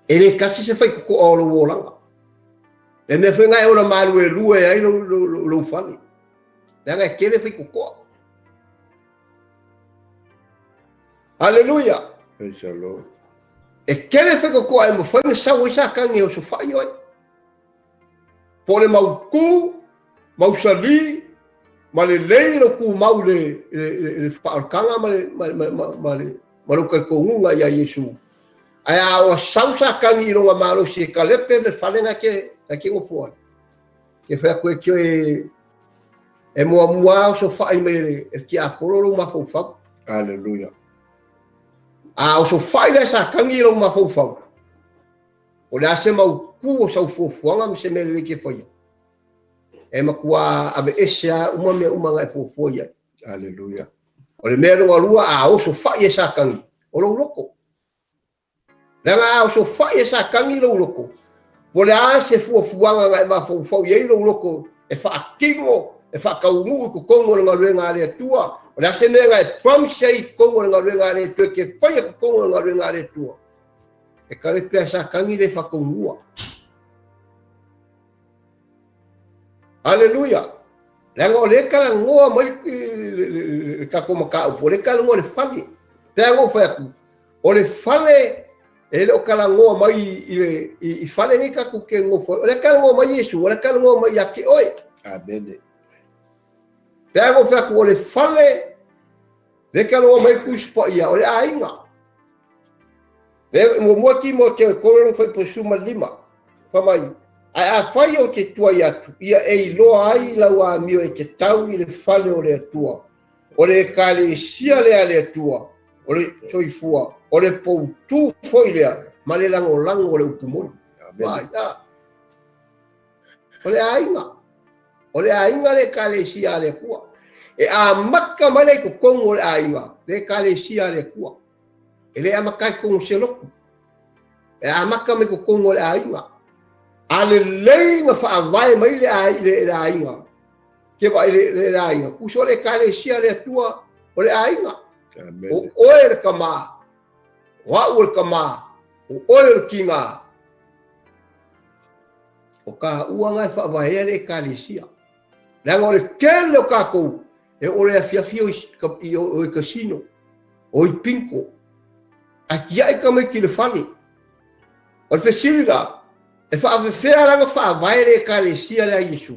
E le kasi se whai ko a o lo wolanga. E me whenga e ora maru e lua e ai lo whani. Nanga e ke le whai ko a. Hallelujah. Praise the Lord. E ke le whai ko a e mo whai sau i sa kangi o so whai oi. Pole mau ku, mau sali, ma le leilo ku mau le whaarkanga ma le kaukongunga ia Yesu. Ai a o sausa kangi I ronga malo si ka lepe le whalenga ke ngofuai. Ke whea koe kio e mua so whai mere e ki a pororo ma fau. Hallelujah. A o so whai le sa kangi I ronga ma fau. O le ase mau ku o sau fuafuanga mi se mele ke whaia. E makua ame esea umanga e fuafuia. Hallelujah. O le mea runga rua a o so whai e sa kangi. O lo loko. Nanga o so whai e sa kangi lo loko. O le ase fuafuanga ngai ma fau iei lo loko. E whaakingo, e whakaungu ko kongo nga ruenga ale tua. O le ase mea ngai pramsei kongo nga ruenga ale tua. Ke whaia ko kongo nga ruenga ale tua. E kare pia sa kangi le whakaungua. Hallelujah. Lengo le kala ngoa mai ka ko maka o le kala ngoa le fali. Tengo fa ku. O le fale e le kala ngoa mai I fale ni ka ku ke ngo fo. O le kala ngoa mai Yesu, o le kala ngoa mai yaki oi. Amen. Tengo fa ku o le fale le kala ngoa mai ku spa ia o le ainga. Le mo ti mo te ko no foi po suma lima. Fa mai a fai o te tua I atu, ia e loa ai lau a mio e te tau I le fale o le atua. O le kale sia lea le atua, o le soifua, o le poutu foi lea, ma le lango o le upumoni. O le ainga le kale sia le kua. E a maka mai ko kongo le ainga, le kale sia le kua. E le amakai kongo se loku. E a maka mai ko kongo le ainga. Ale lei nga whaavai mai le ainga. Ke wa le ainga. Kuso le kale sia le tua o le ainga. o oe kama wa ul kama o oe kinga o ka uanga fa vai ele kalisia la ngole kelo ka ko e ole afia o casino o pinko a kia e kama ki le fali o fe silga e fa ave fea la fa vai ele kalisia la Yesu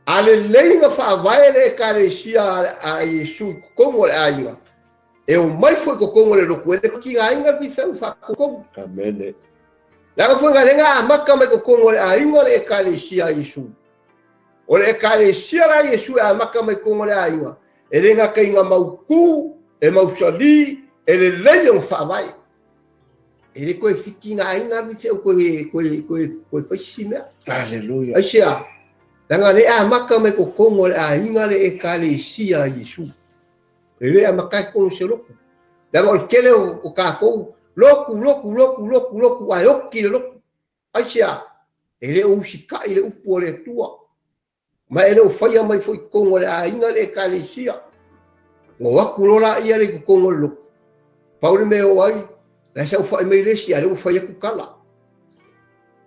ale lenga fa vai ele kalisia a Yesu como aiwa e o mai foi ko kongo le roku e ko ki ainga vi fa ko amen la foi ngalenga maka mai ko kongo le ainga le kalisia Yesu o le ekalesia la Yesu a maka mai kongo le ainga e renga ka inga mauku e mausali e le leyo whaavai e le koe whiki nga ainga vi te koe whaisina Hallelujah. aisia ranga le a maka mai ko kongo le ainga le ekalesia Yesu e le a maka kongo se loku ranga o kele o kakou loku a yoki le loku aisia e le usika i le upu o le tua ma ele o faia mai foi kongo le ainga le kalisia ngo wakulola ia le kongo lo pauli me o ai la sa fa mai le si ale o faia ku kala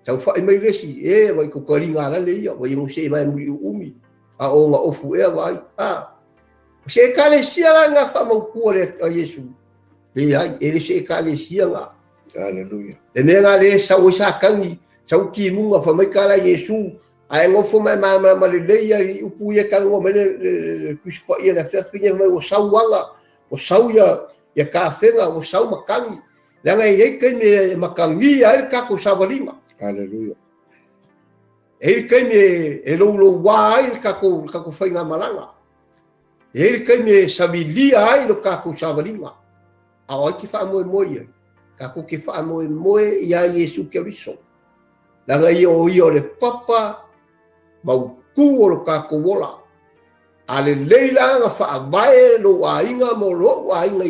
sa fa mai le si e vai ko koringa la le ia vai mo se mai umi a o nga ofu e vai se kalisia la nga fa mo ku le Yesu le ai ele se kalisia nga Hallelujah. le nga le sa o sa kangi sa ki mu nga fa mai kala Yesu ai ngofo mai le leia i upu ia kango mai le kuspa ia na fiafinga mai o sauanga o sauia ia kafenga o sau makangi langa ia kai me makangi ai ka ko savalima Hallelujah. e kai me e lo wai ka ko fainga malanga e kai me sabilia ai lo ka ko savalima ai ki fa mo ka ko ki fa mo ia Yesu Kristo langa ia le papa mau kuo ka ko wola ale leila nga fa vai lo ainga mo lo ainga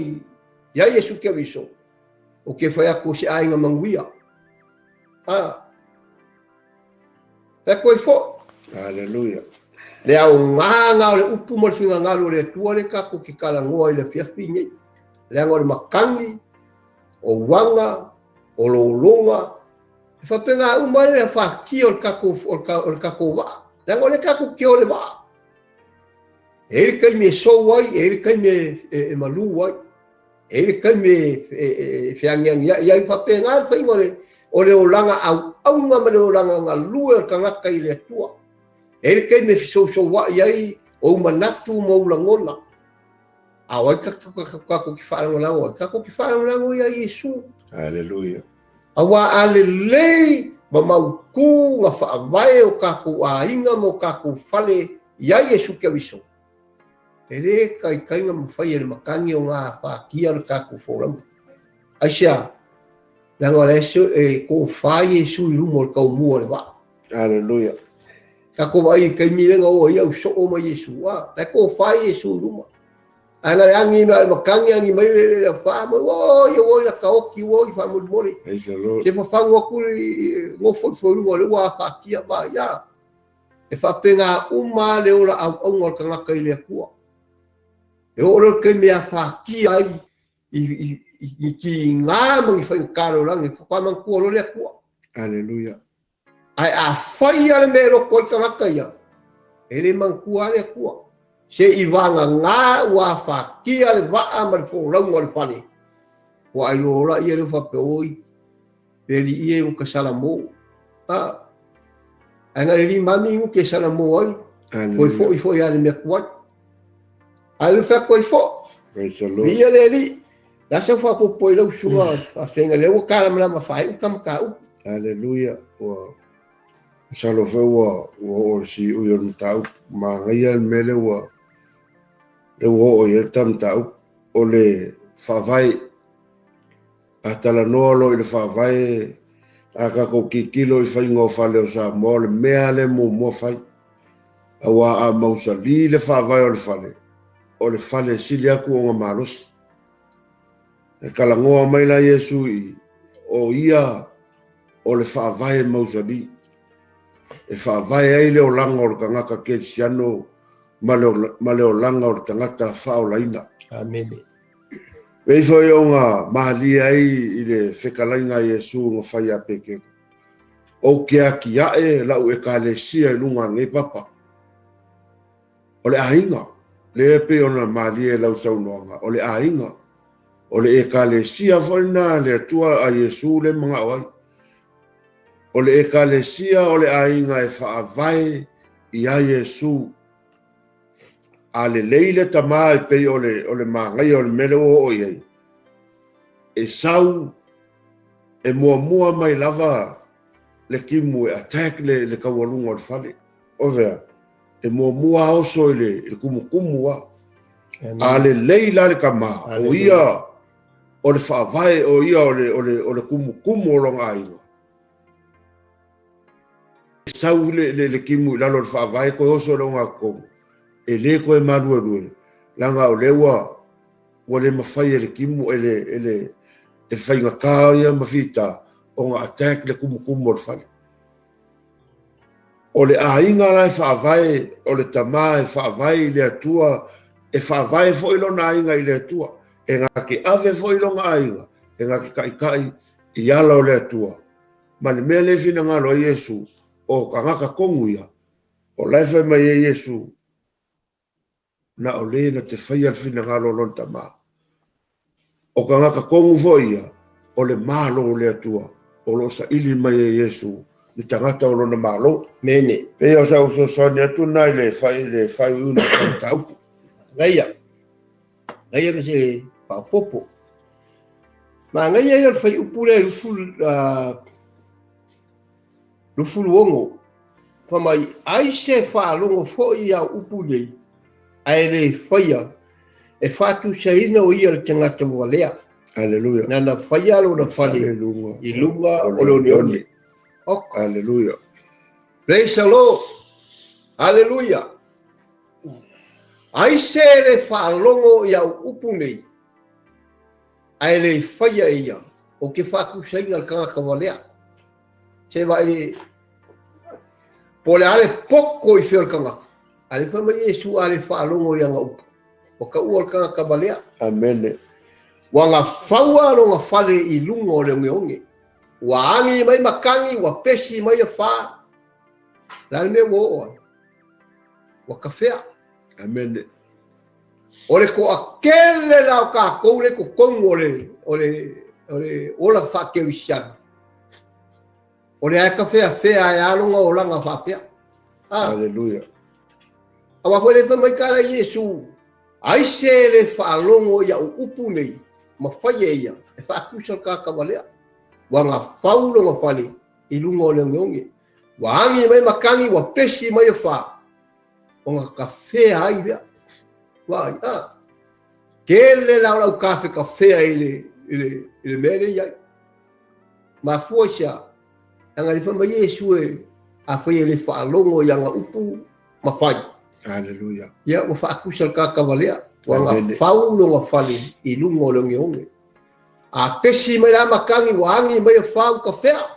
ya Yesu Kristo o ke fa ko si ainga manguia ko fo Hallelujah. le au nganga le upu mo finga ngalo le tua le ka ko ki kala ngoa le fiafinga le ngol makangi o wanga o lo longa fa penga uma le fa ki o ka ko va la ngole ka ku ki o le va e kai me so wai e kai me e malu wai e kai me fiangiang ya fa penga fa ngole o le olanga au nga me le olanga nga lua ka nga kai le tua e kai me so wai ai o manatu mo langona awai ka ku ki fa ngona ka ku ki fa ngona ya Yesu Hallelujah. awa ale lei ma mau ku nga fa vai o ka ku ainga mo ka ku fale ya Yesu Kristo ele kai nga mo fai le makangi o nga fa kia ka ku foram asia la ngole so e ko fa Yesu lu mo ka mo le ba Hallelujah. ka ko vai kai mi nga o ia so o ma Yesu wa ta ko fa Yesu lu mo ana yangi no makangi yangi mai le fa mo o yo la ka o ki wo fa mo mo Praise the Lord. ke fa fango ku ngo fo lu mo le wa fa kia ba ya e fa penga uma le ora au ngol ka nga kai le ku e ora ke me fa kia ai i ki nga mo fa karo lang e fa man ku le ku Hallelujah. ai a fa ia le me ro ko ka nga kai ya ele man ku ale ku se iwanga nga wa fa kia le va amal fo long wal fali wa ai lo la ia le fa pe oi peli ie o ka salamo ana ri mami o ke salamo ai foi ia le me kwat ai fa ko fo Praise the Lord. ia le ri la se fa ko poi lo suwa fa fenga le o kala ma fa o kam ka Hallelujah. Wow. Salo fe wa o si u yo tau ma ngai mele wa e wo o ye tam tau o le fa vai atala no lo le fa vai aka ko kilo i fai ngo fa le sa mo le mea le mo fai awa a mausa li le fa vai o le fale sili aku o malos e kala ngoa mai la Yesu i o ia o le fa vai mausa li e fa vai ai le o lango o kangaka ke siano ma leo langa o tangata whaolaina. Amen. Wei foi o ngā mahalia ai i le whekalainga Iesu ngā whai a peke. O kia ki ae lau e ka le sia i lunga ngai papa. O le ainga, le epe o na mahalia lau saunoanga. O le ainga, o le e ka le sia whaina le atua a Iesu le mga awai. O le e ka le sia o le ainga e whaavai i a Iesu. A le leile tamā e pei o le māngai o le mele o iei. E sau, e mua mai lava le kimu e attack le kaualunga o le whale. O vea, e mua oso le kumu wa. A le leila le kama, o ia o le whaavai, o ia o le kumu o longa ainga. E sau le kimu i lalo le whaavai koe oso longa kongu. E le koe marua langa o lewa o le mawhai e le kimu e whainga kāia mawhita o ngā attack le kumu o le whale. O le ainga lai whaavai, o le tamā e whaavai le atua, e whaavai fo ilo na ainga i le atua, e ngā ke ave fo ilo ngā ainga, e ngā ke kai i ala o le atua. Ma le mea le fina ngalo a Iesu, o ka ngaka kongu ia, o laifa mai e Iesu, na o le na te whai al fina ngalo lon tamā. O ka ngaka kongu fo ia, o le malo o le atua, o lo sa ili mai e Iesu, ni tangata o lona malo. Mene. Pea o sa uso soni atu nai le whai una taupu. Gaia ka se papopo. Ma ngaia ia whai upule lufulu ongo. Pamai ai se whaalongo fo ia upule. Ai le whaia. E whatu sa ina o ia le tangata walea. Aleluia. Nana whaia lo na whale. I lunga o le onioni. Aleluia. Praise the Lord. Aleluia. Ai se le whaalongo ia upu nei. Ai le whaia ia. O ke whaku sainga le kanga kawalea. Se vai le. Po le ale poko i whio le kanga. Ale whama Iesu ale whaalongo ia ngā upu. O ka ua le kanga kawalea. Amen. Wa ngā whaua no ngā whale i lunga o le onge. Wa angi mai makangi, wa pesi mai a wha. Lai me woa. Wa kawhea. Amen. O le ko a kele lau ka koule ko kongu o le ola whakeu isiana. O le ae kawhea whea e alonga o langa whapea. Aleluia. Awa whele whamai kala Iesu. Ai se le whaalongo ia upu nei. Ma whaia ia. E whaakusal ka kawalea. Wa ngā whaulo ngā whale i lunga o le onge. Wa angi mai makangi, wa pesi mai a wha. O ngā kawhea ai rea. Wa kele lau kafe kawhea i le mere iai. Ma fuasia, anga le whama Iesu e a whaia le whaalongo i anga upu ma whai. Aleluia. Ia, wa whaakusal ka kawalea. Wa ngā whaulo ngā whale i lunga o le onge. A pesi mai la makangi wa angi mai a whau ka whea.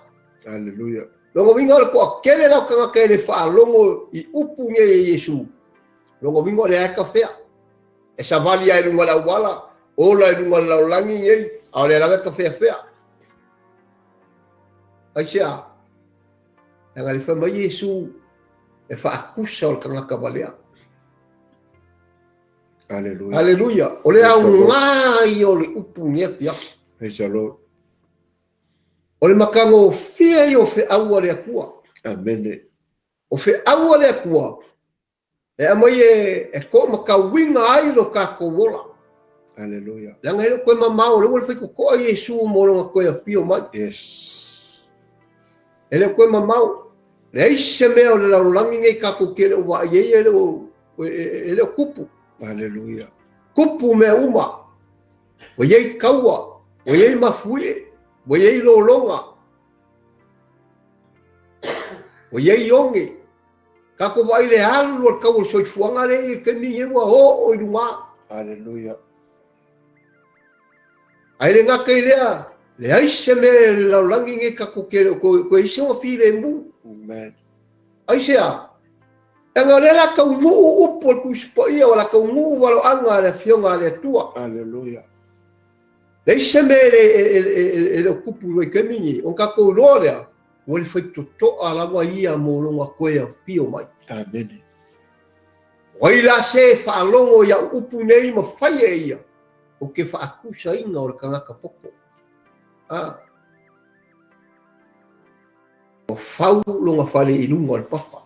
Aleluia. Longo winga le ko a kele lau kanga kei le whaalongo i upu nge e Iesu. Longo winga le ae ka whea. E sa vali ai runga lau wala. Ola i runga lau langi ngei. A le lawe ka whea. Ai sea. Nga le whama Iesu e whaakusa o le kanga kawalea. Aleluia. Aleluia. O le au ngai o le upu nge pia. Praise the Lord. O le makango fia i o fe aua le akua. Amen. O fe aua le akua. E amai e ko makawinga ai lo ka kowola. Aleluia. Langa ilo koe mamao, le wale whaiko koa Iesu moro nga koe a pio mai. Yes. Ele koe mamao. Le aise mea o le laulangi ngai kako kele o wa iei ele o kupu. Aleluia. Kupu mea uma. O iei kaua. O iei mafue. O iei lolonga. O iei onge. Kako vai le alu o kau soi fuanga le i kemi ewa o irunga. Aleluia. Ai le ngaka i lea. Le aise me le laulangi ngai kako kele ko ise o fi le mu. Amen. Aise a. Anga lela ka umu upo ku spoia wala ka umu wala anga le fionga le tua. Hallelujah. Dei semere e kupu roi kemini on ka ko rorea wali foi to ala wa ia mo longa koe pio mai. Amen. Waila se fa longo ya upu nei ma fai ia. O ke fa akusa inga o ka ngaka poko. O fau longa fale ilunga le papa.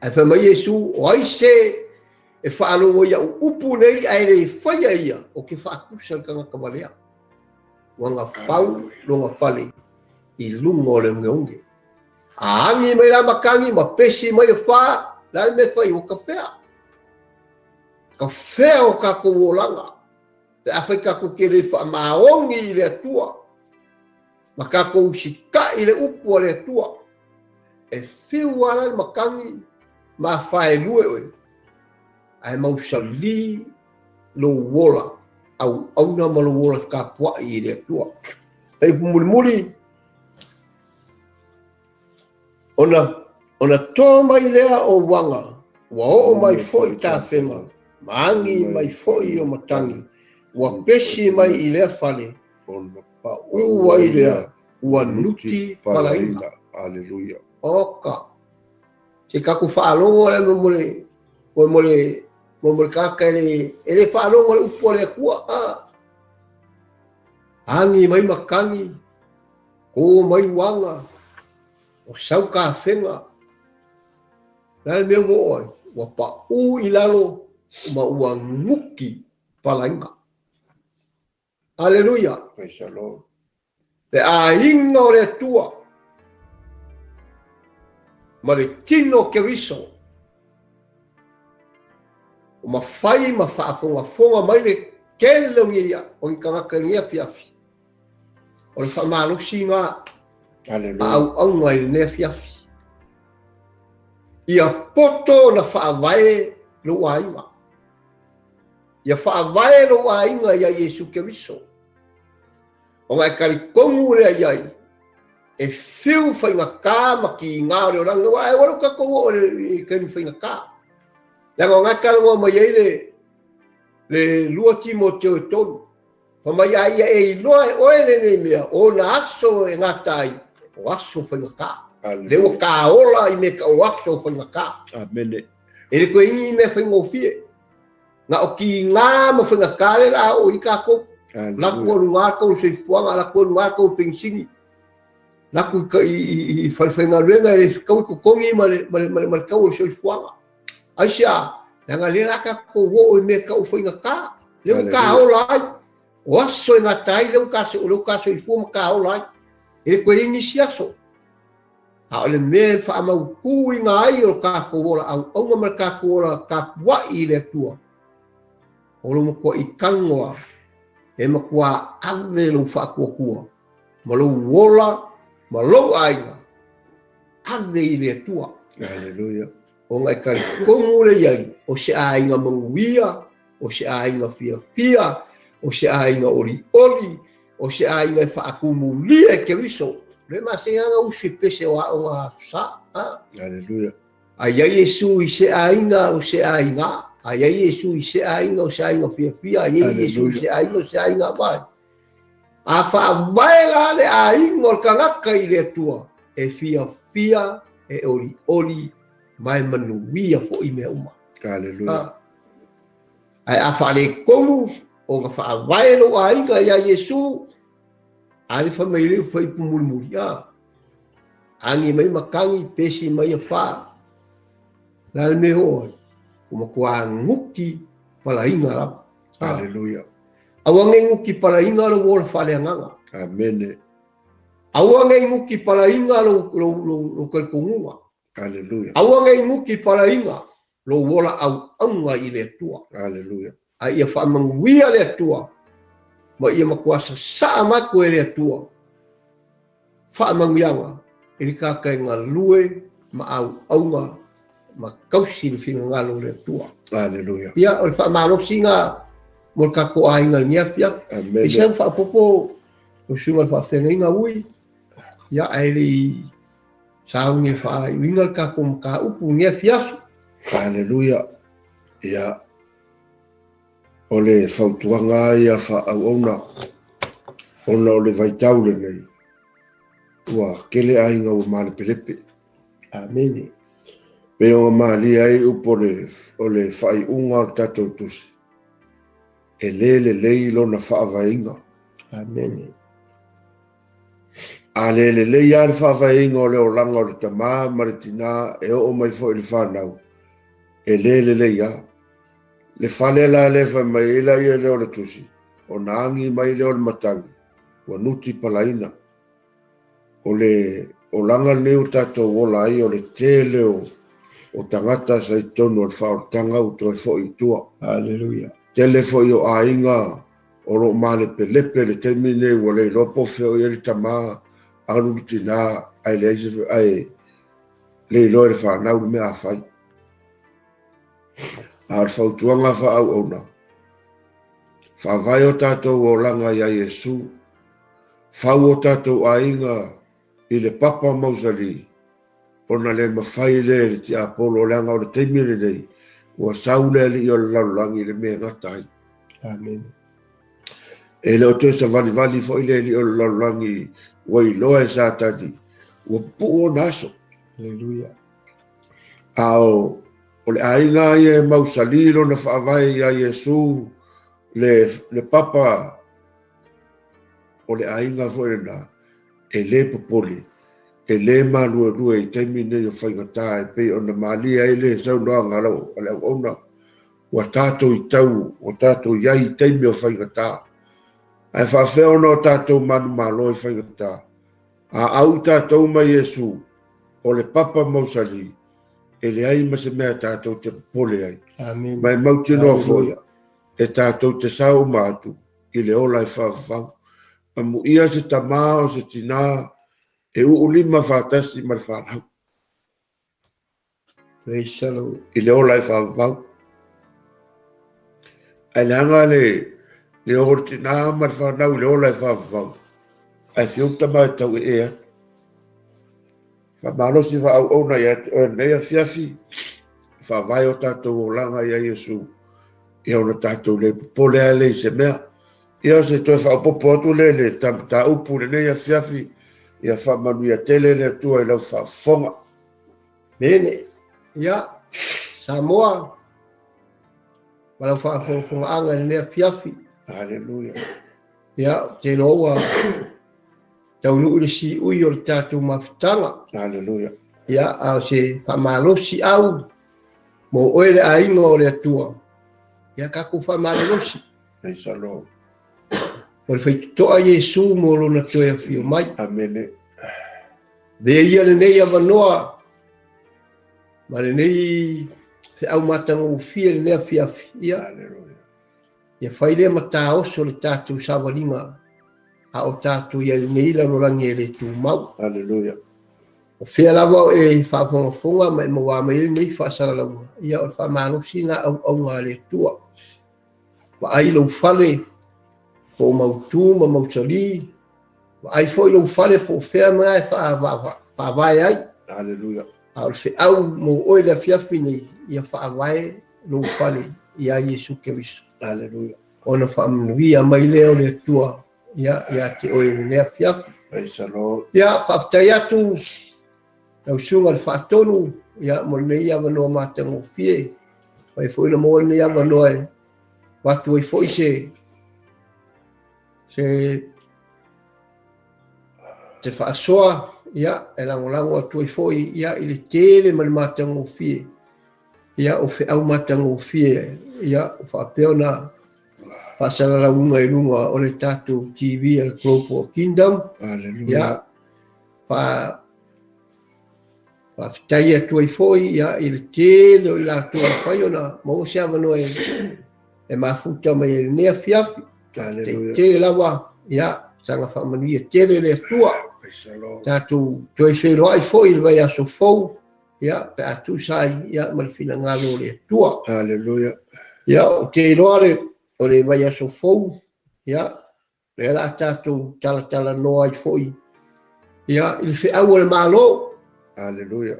Ai fa mai Yesu o ai se e fa longo ya upu nei ai le fai ia o ke fa akusa ka ngaka malea. Wanga fau longa fale ilunga le ngonge. Angi mai la makangi ma pesi mai fa la me fai o kafea. Kafea o ka ko langa. Te Afrika ko kele fa maongi le tua. Maka ko usika ile upu le tua. E fiu wala makangi ma fai lue oi. Ai mau sali lo wola au na malo wola ka pua i le tua. E muri ona to mai lea o wanga. Wa o mai foi ta fema. Maangi mai foi o matangi. Wa pesi mai i lea fale. Pa ua i lea. Ua nuti palaina. Hallelujah. Oka. Se kaku whaalongo le mo kaka ele whaalongo le upo le kua. Angi mai makangi. Ko mai wanga. O sau ka whenga. Nai mea mo oi. Wa pa u i lalo. Ma ua nguki palainga. Hallelujah. Praise the Lord. Te a inga o le tua. Ma le tino ke riso. O ma fai ma whaafonga mai le kele ngia. O i kangaka ngia fiafi. O le whamalosi ngā. Au ngai le fiafi. Ia poto na whaavae lo wainga. Ia whaavae lo wainga ia Yesu Keriso. O ngai kari kongu lea iai. E whiu whainga kā ma ki ngā reo ranga. Wa e waro ka kongo o le kani whainga kā. Langa ngai karangoa mai ei le lua Timoteo e tonu. Pamai ai e iloa e oe le nei mea. O na aso e ngatai. O aso whainga kā. Lewa ka ola i me ka o aso whainga kā. Amen. E le koe ingi me whainga o fie. Nga o ki ngā ma whainga kā le la o i ka kou. Laku o ngā kou se fuanga, laku o ngā kou pensingi. Laku i whaiwhainga ruenga e kau i kukongi ma le kau o se fuanga. Aisia, nga le raka kou wo i me ka o whainga kā. Lewa ka ola ai. O aso e ngā tai, lewa ka so i fuanga ka ola ai. E le koe ingi si aso. A ole me whaamau ku i ngā ai o ka koora au aunga ma ka koora ka wai le tua. O lo mo ko i kangoa e ma kua ave lo whaakua. Ma lo wola, ma lo aiga. Ave i le tua. Hallelujah. O ngai kari kongu le iai. O se ainga manguia. O se ainga fia. O se ainga ori. O se ainga whaakumu lia ke riso. Le masehanga usi pese wa o ngā sa. Hallelujah. Aia Yesu i se ainga o se ainga. Aia Yesu i se ainga o se ainga fia. Aia Yesu i se ainga o se ainga mai. A whaamai la le ainga o kangaka i le tua. E fia e ori mai manuia fo i mea uma. Hallelujah. Ai a whaare kongu o ngā whaamai lo ainga ia Yesu. Ale família foi para murmurar. Angi mai makangi pesi mai fa. Lá me oi. Uma kwa nguki para inga la. Hallelujah. Awange nguki para inga lo wol fale nganga. Amen. Awange nguki para inga lo kalkunga. Hallelujah. Awange nguki para inga lo wola au anga ile tua. Hallelujah. Ai fa manguia le tua. Ma ia makuasa sa maku ele tua. Fa mangianga. Ele ka ngā lue ma au aunga ma kausi le whina ngalo le tua. Hallelujah. Ia o le fa malosi ngā mo ka ko ainga nia pia. Amen. Isa fa popo o sunga fa whenga inga ui. Ia ele saunge fa wingal ka kum ka upu nge fiafi. Haleluia. Ia ole fautuanga ia fa au ona ole vaitaule nei. Ua kele ainga o male pelepe. Amen. Pe o mali ai upole ole fai unga tatou tusi. E lele lei lona whaavainga. Amen. A lele lei ar whaavainga o leo langa o le tamā maritina e o mai fo ili whanau. E lele lei a. Le whale la le whai mai ila ia leo le tusi. O naangi mai leo le matangi. Ua nuti palaina. O langa neu tatou wola ai o le te leo o tangata sa i tonu al whaotanga u toi fo i tua. Hallelujah. Tele fo i o ainga o lo male pelepe le temine ua le lopo feo i le tamā anu tina ai le eise ai le loe le whanau le mea whai. Ar whautuanga wha au ona. Whawai o tātou o langa ia Yesu. Whau o tātou ainga i le papa mausali. Ona le mawhai le ti apolo langa o le teimile nei. Ua saule li o le laulangi le mea ngatai. Amen. E leo te sa vali fo i le li o le laulangi ua i loa e sātani. Ua pu o naso. Hallelujah. Ao o le ainga ia e mausali lo na whaavai ia Yesu le papa o le ainga fo e na e le popoli. E le malua i teimi nei o whaingata e pei o na malia e le sau noa ngarau ale au ona. Ua tātou i tau, o tātou iai i teimi o whaingata. Ai whawheo no tātou manu malo i whaingata. A au tātou mai Yesu o le papa mausali. E le ai ma se mea tātou te pole ai. Amen. Mai mauti noa foi. E tātou te sau mātu i le ola i whawhau. Amu ia se tamā o se tina e ulima whātasi mar whanau. Praise the Lord. I le ola i whawhau. Ai le hanga le ora tina mar whanau i le ola i whawhau. Ai whiuta mai tau e ea. Whamalosi whaau ona i atu o nea fiafi. Whawai o tātou o langa i a Yesu. I ona tātou le pole a le se mea. Ia se toi whaopopo atu le ta upu le nea fiafi. Ia whamanu ia tele le tua i lau whafonga. Mene. Ia. Samoa. Walau whafonga anga le nea fiafi. Hallelujah. Ia. Te loa. Tau nuu le si ui o le tātou mawhitanga. Hallelujah. Ia. Au se whamalosi au. Mo oe le ainga o le atua. Ia kaku whamalosi. Praise the Lord. O le whaitoa Yesu mo lona toea whio mai. Amen. Vea ia le nei awanoa. Ma le nei se au matanga ufia le nea fiafi. Ia. Hallelujah. Ia whailea mata oso le tātou sawaringa. A o tātou ia le nei la rolangi e le tū mau. Hallelujah. O whea lawa e whafonga ma e mawa mai nei whaasara lawa. Ia o whamanosi na au ngā le tua. Wa ai lau whale. Po mautu ma mautali. Ai foi lo fale po fea mai fa vai ai. Hallelujah. Al fe au mo oi la fiafi ni ia fa vai lo fale ia Yesu Kristo. Hallelujah. Ona fa mnuia mai leo le tua ia te oi le fiafi. Praise the Lord. Ia fa taiatu au sunga fa tonu ia mo le ia no mata mo fie. Vai foi no mo le ia no e. Watu e foi se whaasoa, ia, e langolango atu i foi, ia, i le tele ma le matango fie. Ia, o fe au matango fie, ia, o whaapeo na whaasarara unga i runga o le tātou TV al Global Kingdom. Hallelujah. Ia, whaafitai atu i foi, ia, i le tele o i la tua whai ona, mo se avano e mafuta mai e nea fiafi. Te lawa, ia, sanga whamania tele le tua. Tātou toi whero ai foi vai aso fou. Ia, pe atu sai, ia, malifina ngalo le tua. Hallelujah. Ia, o te roare, o le vai aso fou. Ia, le la tātou tala noa ai foi. Ia, ili whi au le malo. Haleluia.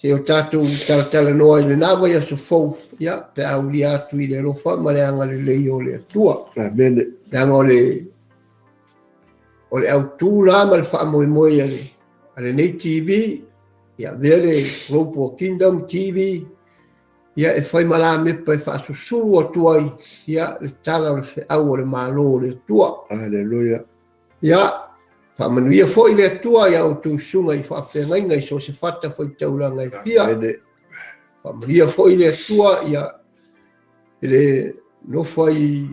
Se o tātou talatala noa i le nawa ia so fou, ia, pe au li atu i le rofa, ma le anga le lei o le atua. Amene. Le anga o le au tū la ma le wha moe moe ale nei TV, ia vele Ropo Kingdom TV, ia e whai mala mepa e wha susuru atua i, ia le tala o le au o le malo o le atua. Haleluia. Ia, whamanuia fo i le atua ia o tū sunga i whaapengainga i so se whata fo i tauranga i pia. Whamanuia fo i le atua ia le nofa i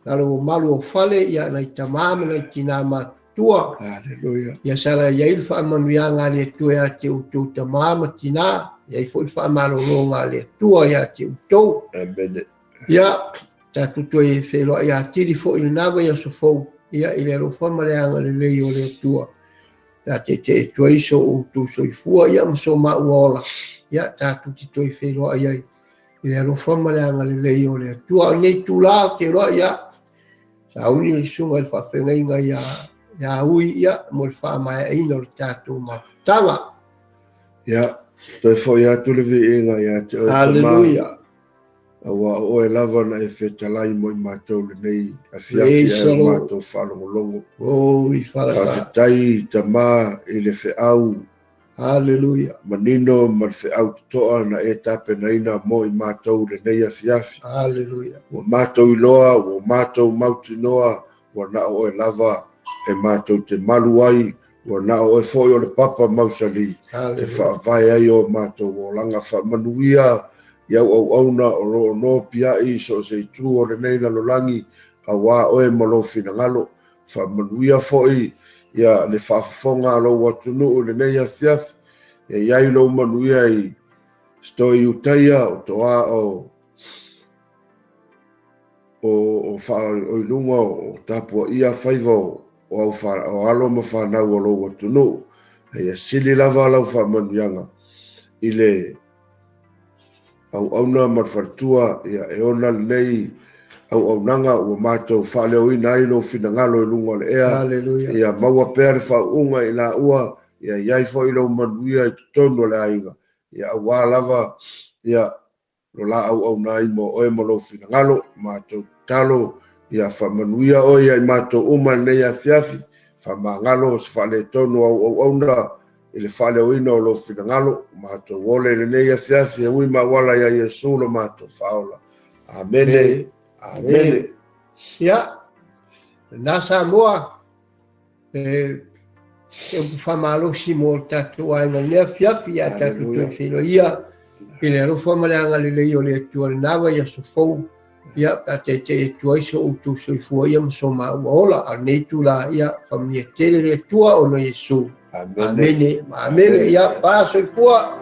nalo malu o fale ia nai tamama nai tina matua. Haleluia. Ia sara ia il whamanuia ngā le atua ia te utou tamama tina. Ia i fo i whamalo ngā le atua ia te utou. Amene. Ia, tātutu e wheloa ia tiri fo i le nawa ia so fou. Ia i le rofa mareanga le lei o le atua. Ia te tua iso o tu soifua ia maso mauola. Ia tātu ti toi wheloa ia i le rofa mareanga le lei o le atua. Nei tu la te roa ia. Sa uni le sunga le whawhenga ia ui ia mo le whamaya ina o le tātu matanga. Ia, toi fo ia tu le veinga ia te o Hallelujah. Awa o e lava na e whetalai mo i mātou le nei a whiawhi e mātou whalongolongo. Oh, i whalaka. Whawhetai ta mā i le whiau. Hallelujah. Manino ma le whiau toa na e tape na ina mo i mātou le nei a whiawhi. Hallelujah. Wa mātou iloa, wa mātou mautinoa, wa na o e lava e mātou te malu ai, wa na o e foi o le papa mausali. E whaavai ai o mātou o langa whamanuia, iau au auna o ro no pia i so se tu o le nei lalolangi a wā oe malo fina ngalo wha manuia foi ia le whaafonga alo watunu o le nei a fiaf e iai lo manuia i stoi utaia o toa o ilunga o tapua ia whaiva o alo ma whanau o lo watunu e sili lava lau wha manuianga i le au na marfartua ia e ona nei au nanga o mātou whaleo ina i lo fina ngalo i lunga le ea ia maua pēr whaunga i la ua ia iai fo i lo manuia i tono le ainga ia au lava ia lo la au na i mo oe mo lo fina ngalo mātou talo ia whamanuia o ia i mātou nei a fiafi whamangalo se whale tono au na i le whaleo ina o lo fina ngalo, mātou wole le nei a fiafi e ui mawala ia Iesu lo mātou whaola. Amene, amene. Ia, nasa moa, e whamalosi mo tātou ainga nea fiafi ia tātou tue whino ia, i le rofa maleanga le lei o le atua le nawa ia so fou, ia te tua iso o tu soifua ia maso mauola, a nei tu la ia whamia tere le atua o no Iesu. Amene, amene, ia paso i pua.